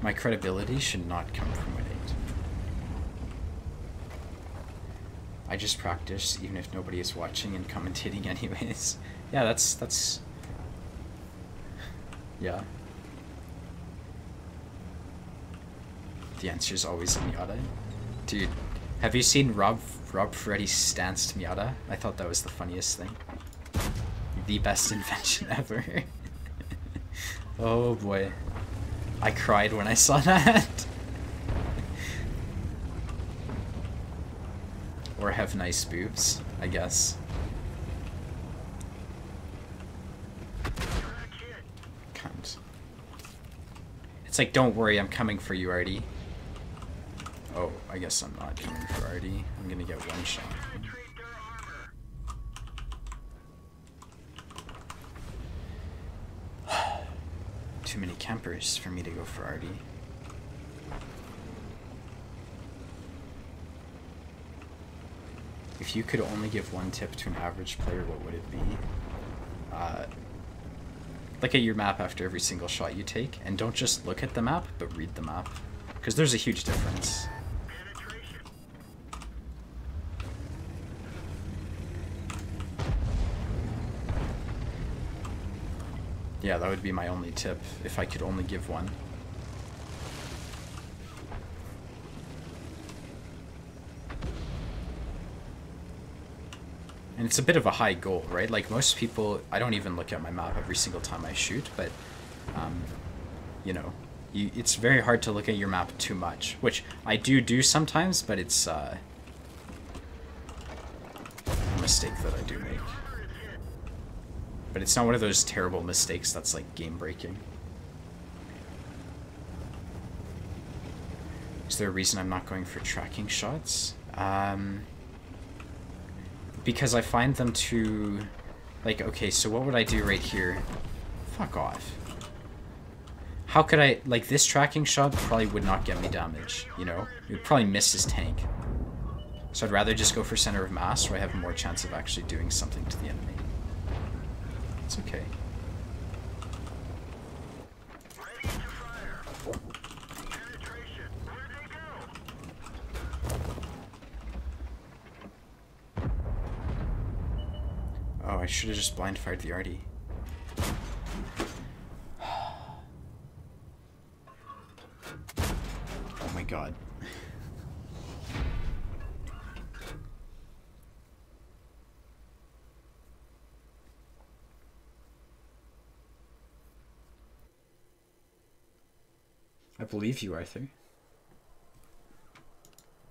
S1: My credibility should not come from Win 8. I just practice, even if nobody is watching and commentating anyways. Yeah, that's... Yeah. The answer is always Miata. Dude, have you seen Rob Ferretti's stance to Miata? I thought that was the funniest thing. The best invention ever. Oh boy. I cried when I saw that. Or have nice boobs, I guess. Cunt. It's like, don't worry, I'm coming for you, Artie. Oh, I guess I'm not coming for Artie. I'm gonna get one shot. too many campers for me to go for Artie. If you could only give one tip to an average player, what would it be? Look at your map after every single shot you take, and don't just look at the map, but read the map. Because there's a huge difference. Yeah, that would be my only tip, if I could only give one. And it's a bit of a high goal, right? Like most people, I don't even look at my map every single time I shoot, but, you know, it's very hard to look at your map too much, which I do sometimes, but it's a mistake that I do make. But it's not one of those terrible mistakes that's like game breaking. Is there a reason I'm not going for tracking shots? Because I find them too, like, okay, so what would I do right here? Fuck off. How could I, like, this tracking shot probably would not get me damage, you know? It would probably miss his tank. So I'd rather just go for center of mass where I have more chance of actually doing something to the enemy. It's okay. Oh, I should have just blind fired the Artie. Oh my god. I believe you, Arthur.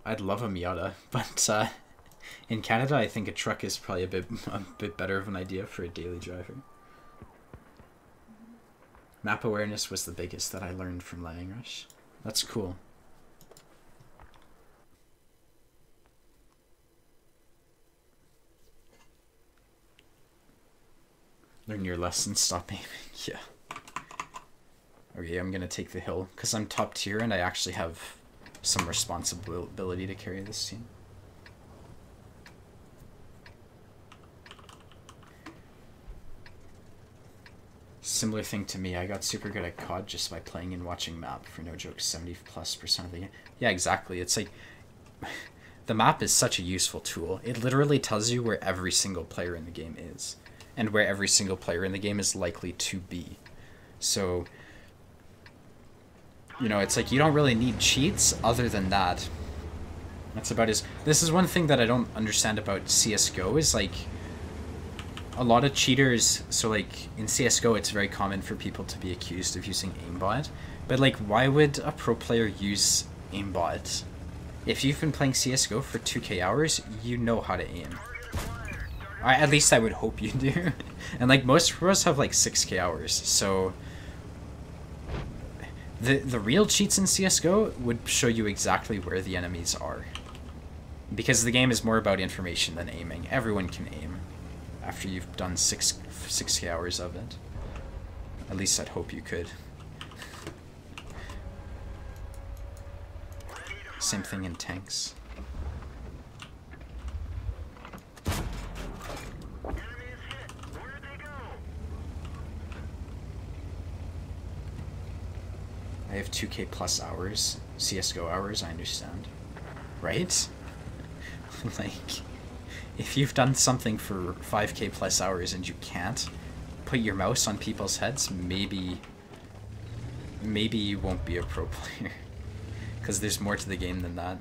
S1: I'd love a Miata, but in Canada, I think a truck is probably a bit better of an idea for a daily driver. Map awareness was the biggest that I learned from Lion Rush. That's cool. Learn your lesson, stop aiming. Yeah. Okay, I'm gonna take the hill because I'm top tier and I actually have some responsibility to carry this team. Similar thing to me, I got super good at COD just by playing and watching map, for no joke, 70+% of the game. Yeah, exactly. It's like, the map is such a useful tool. It literally tells you where every single player in the game is, and where every single player in the game is likely to be. So, you know, it's like you don't really need cheats other than that. That's about as... This is one thing that I don't understand about CSGO is like... A lot of cheaters, so like in CSGO it's very common for people to be accused of using aimbot, but like why would a pro player use aimbot? If you've been playing CSGO for 2k hours, you know how to aim. At least I would hope you do. And like most pros have like 6k hours, so the real cheats in CSGO would show you exactly where the enemies are. Because the game is more about information than aiming. Everyone can aim after you've done 6k hours of it. At least I'd hope you could. Same thing in tanks. I have 2k plus hours, CSGO hours, I understand. Right? Like, if you've done something for 5k plus hours and you can't put your mouse on people's heads, maybe you won't be a pro player. Because there's more to the game than that.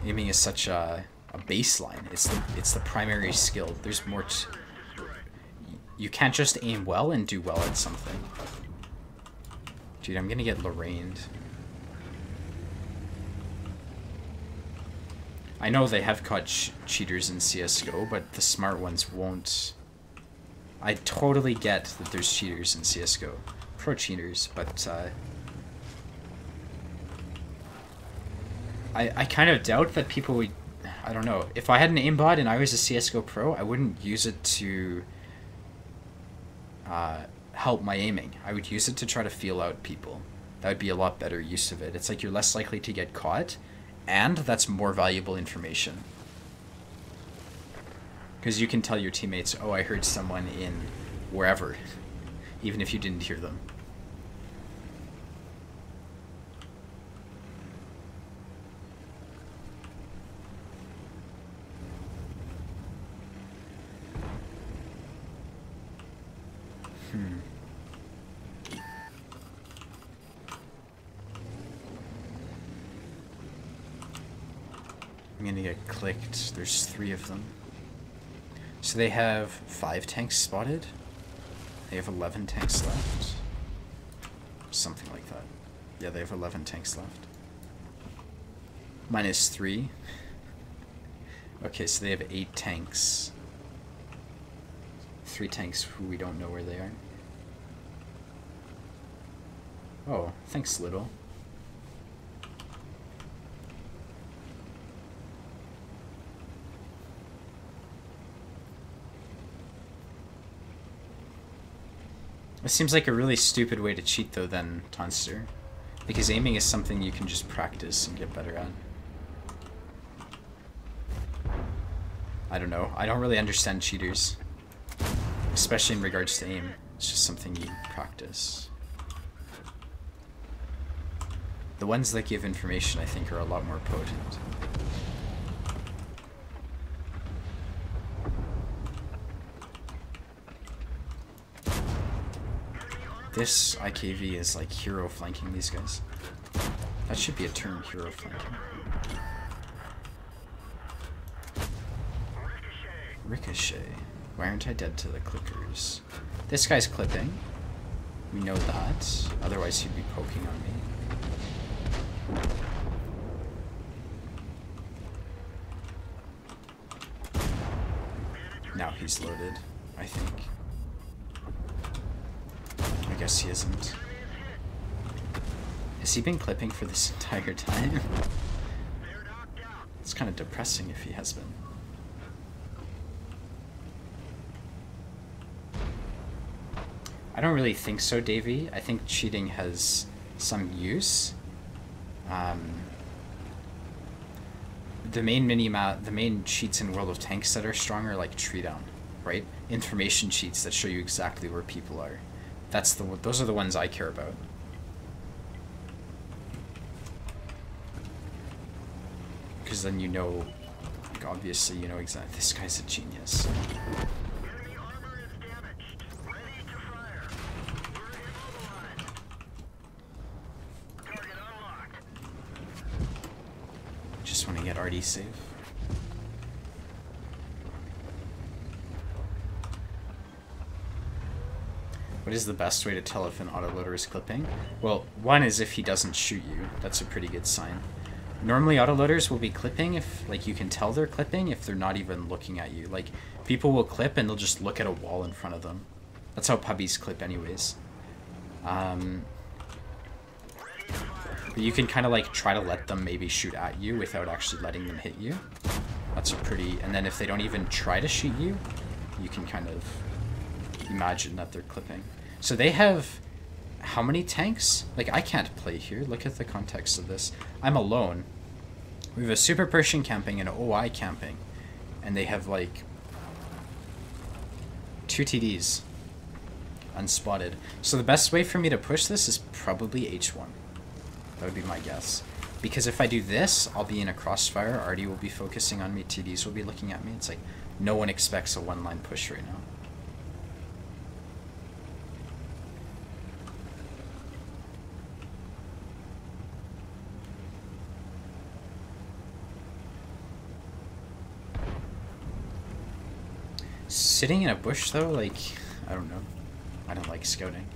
S1: Aiming is such a baseline. It's the primary skill. There's more to... You can't just aim well and do well at something. Dude, I'm gonna get Lorrained. I know they have caught cheaters in CSGO, but the smart ones won't. I totally get that there's cheaters in CSGO. Pro cheaters, but I kind of doubt that people would... I don't know. If I had an aimbot and I was a CSGO pro, I wouldn't use it to help my aiming. I would use it to try to feel out people. That would be a lot better use of it. It's like you're less likely to get caught, and that's more valuable information. Because you can tell your teammates, oh, I heard someone in wherever, even if you didn't hear them. I'm gonna get clicked. There's 3 of them. So they have 5 tanks spotted. They have 11 tanks left. Something like that. Yeah, they have 11 tanks left. Minus 3. Okay, so they have 8 tanks. 3 tanks who we don't know where they are. Oh, thanks, Little. It seems like a really stupid way to cheat though then, Tonster. Because aiming is something you can just practice and get better at. I don't know. I don't really understand cheaters. Especially in regards to aim. It's just something you practice. The ones that give information, I think, are a lot more potent. This IKV is like hero flanking these guys. That should be a term, hero flanking. Ricochet. Why aren't I dead to the clickers? This guy's clipping. We know that. Otherwise he'd be poking on me. Now he's loaded, I think. I guess he isn't. Has he been clipping for this entire time? It's kind of depressing if he has been. I don't really think so, Davey. I think cheating has some use. The main cheats in World of Tanks that are strong are like tree down, right? Information cheats that show you exactly where people are. Those are the ones I care about. Because then you know, like obviously you know exactly, this guy's a genius.
S2: Enemy armor is damaged. Ready to fire. We're immobilized. Target unlocked.
S1: Just want to get RD safe. What is the best way to tell if an autoloader is clipping? Well, one is if he doesn't shoot you. That's a pretty good sign. Normally autoloaders will be clipping if, like, you can tell they're clipping if they're not even looking at you. Like, people will clip and they'll just look at a wall in front of them. That's how puppies clip anyways. But you can kind of like try to let them maybe shoot at you without actually letting them hit you. That's a pretty... And then if they don't even try to shoot you, you can kind of imagine that they're clipping. So they have how many tanks? Like, I can't play here. Look at the context of this. I'm alone. We have a Super Pershing camping and an OI camping. And they have like 2 TDs unspotted. So the best way for me to push this is probably H1. That would be my guess. Because if I do this, I'll be in a crossfire. Artie will be focusing on me. TDs will be looking at me. It's like no one expects a one-line push right now. Sitting in a bush though, like, I don't know. I don't like scouting.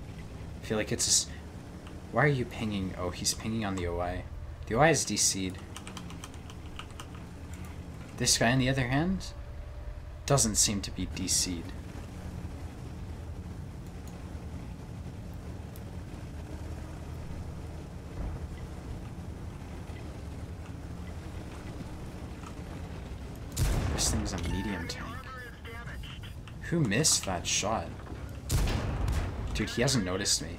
S1: I feel like it's just... Why are you pinging? Oh, he's pinging on the OI. The OI is DC'd. This guy, on the other hand, doesn't seem to be DC'd. This thing's a medium tank. Who missed that shot? Dude, he hasn't noticed me.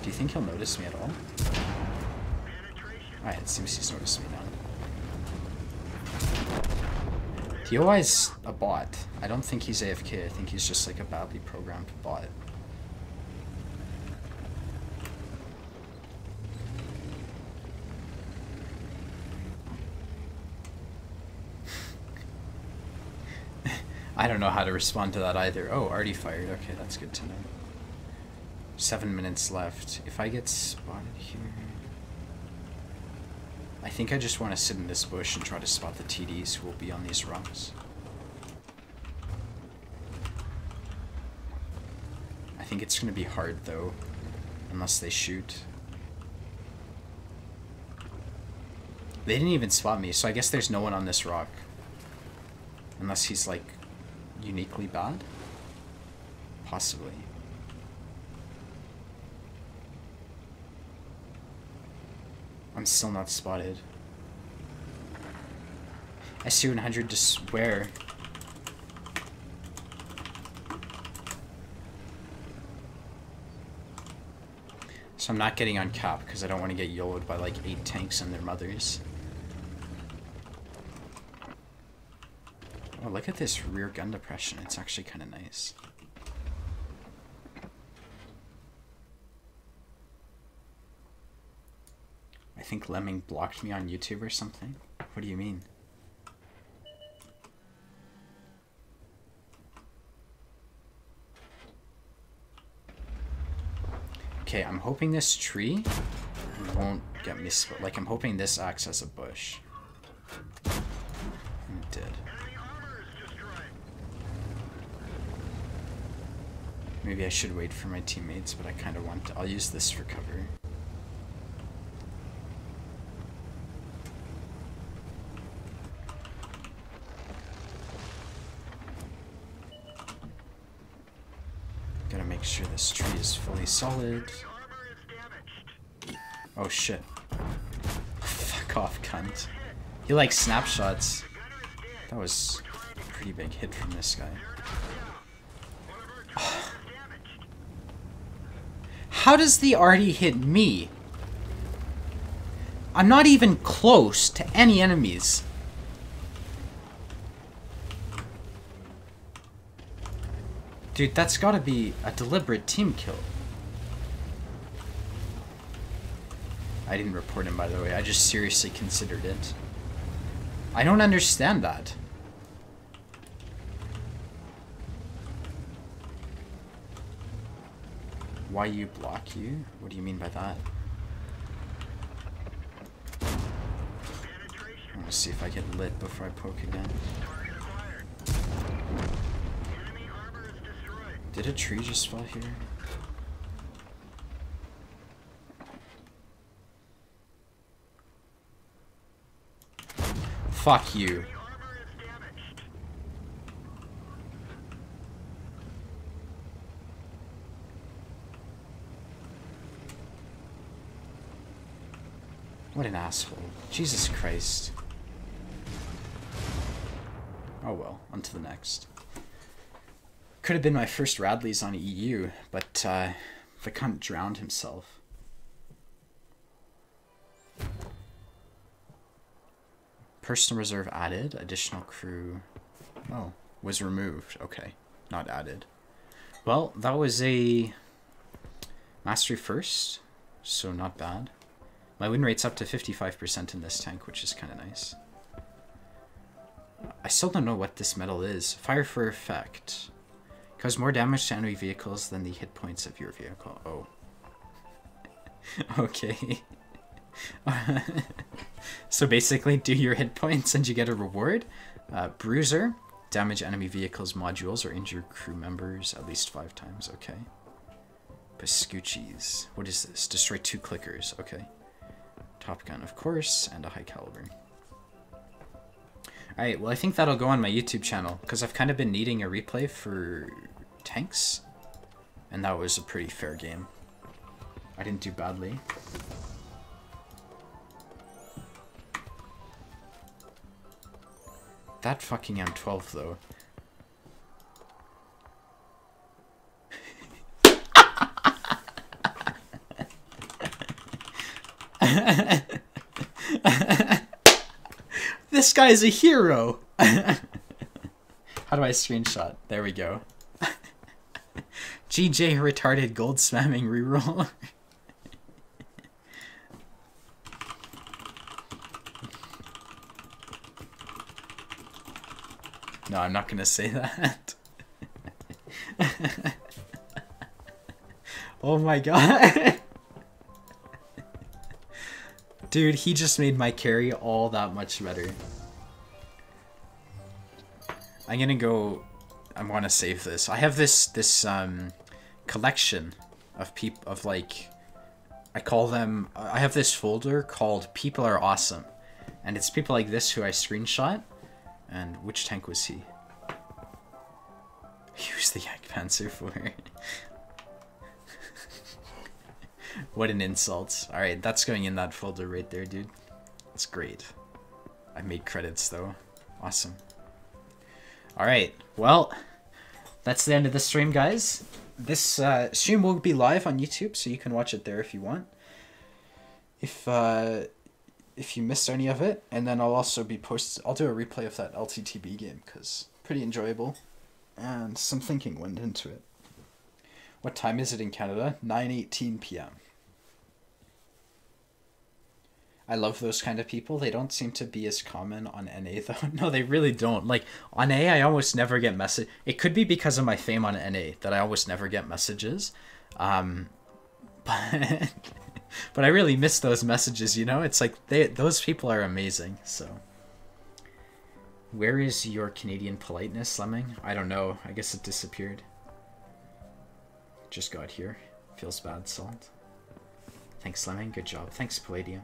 S1: Do you think he'll notice me at all? Alright, it seems he's noticed me now. DOI's a bot. I don't think he's AFK. I think he's just like a badly programmed bot. I don't know how to respond to that either. Oh, already fired. Okay, that's good to know. 7 minutes left. If I get spotted here... I think I just want to sit in this bush and try to spot the TDs who will be on these rocks. I think it's going to be hard though, unless they shoot. They didn't even spot me, so I guess there's no one on this rock. Unless he's like uniquely bad? Possibly. I'm still not spotted. SC-100 to swear. So I'm not getting on cap because I don't want to get YOLO'd by like 8 tanks and their mothers. Oh, look at this rear gun depression. It's actually kind of nice. I think Lemming blocked me on YouTube or something. What do you mean? Okay, I'm hoping this tree won't get me spot. Like, I'm hoping this acts as a bush. And it did. Maybe I should wait for my teammates, but I kind of want to. I'll use this for cover. Gotta make sure this tree is fully solid. Oh shit. Fuck off, cunt. He likes snapshots. That was a pretty big hit from this guy. How does the arty hit me? I'm not even close to any enemies. Dude, that's gotta be a deliberate team kill. I didn't report him, by the way. I just seriously considered it. I don't understand that. Why you block you? What do you mean by that? I want to see if I get lit before I poke again. Did a tree just fall here? Fuck you. What an asshole. Jesus Christ. Oh well, on to the next. Could have been my first Radleys on EU, but the cunt drowned himself. Personal reserve added, additional crew... Oh, was removed. Okay, not added. Well, that was a mastery first, so not bad. My win rate's up to 55% in this tank, which is kind of nice. I still don't know what this medal is. Fire for effect. Cause more damage to enemy vehicles than the hit points of your vehicle. Oh. Okay. So basically, do your hit points and you get a reward. Bruiser. Damage enemy vehicles, modules, or injure crew members at least 5 times. Okay. Pascucci's. What is this? Destroy 2 clickers. Okay. Top gun, of course, and a high caliber. Alright, well I think that'll go on my YouTube channel, because I've kind of been needing a replay for tanks, and that was a pretty fair game. I didn't do badly. That fucking M12 though. This guy's a hero! How do I screenshot? There we go. GJ retarded gold spamming reroll. No, I'm not gonna say that. Oh my god. Dude, he just made my carry all that much better. I'm gonna go... I want to save this. I have this collection of like... I call them... I have this folder called People Are Awesome. And it's people like this who I screenshot. And which tank was he? Who's the Jagdpanzer for? What an insult. Alright, that's going in that folder right there, dude. That's great. I made credits, though. Awesome. Alright, well, that's the end of the stream, guys. This stream will be live on YouTube, so you can watch it there if you want. If you missed any of it, and then I'll also be I'll do a replay of that LTTB game, because pretty enjoyable, and some thinking went into it. What time is it in Canada? 9:18 p.m. I love those kind of people. They don't seem to be as common on NA, though. No, they really don't. Like, on A, I almost never get message. It could be because of my fame on NA that I almost never get messages. But I really miss those messages, you know? It's like, those people are amazing, so. Where is your Canadian politeness, Lemming? I don't know. I guess it disappeared. Just got here. Feels bad, Salt. Thanks, Lemming. Good job. Thanks, Palladium.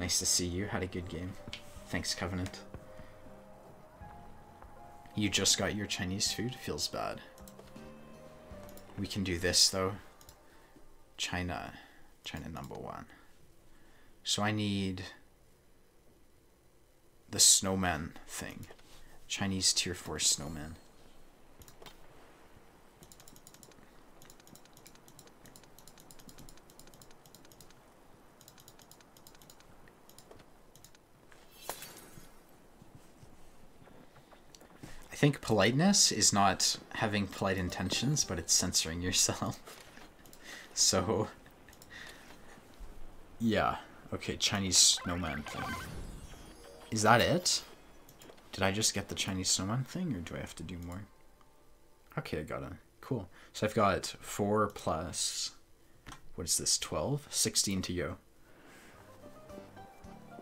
S1: Nice to see you. Had a good game. Thanks, Covenant. You just got your Chinese food? Feels bad. We can do this, though. China. China #1. So I need the snowman thing. Chinese tier 4 snowman. I think politeness is not having polite intentions, but it's censoring yourself. So, yeah. Okay, Chinese snowman thing. Is that it? Did I just get the Chinese snowman thing, or do I have to do more? Okay, I got it. Cool. So I've got 4 plus... What is this, 12? 16 to go.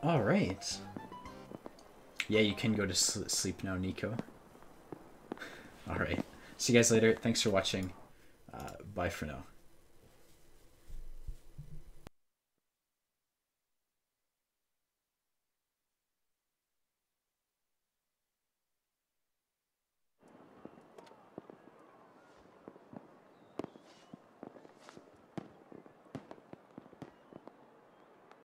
S1: Alright. Yeah, you can go to sleep now, Nico. Alright. See you guys later. Thanks for watching. Bye for now.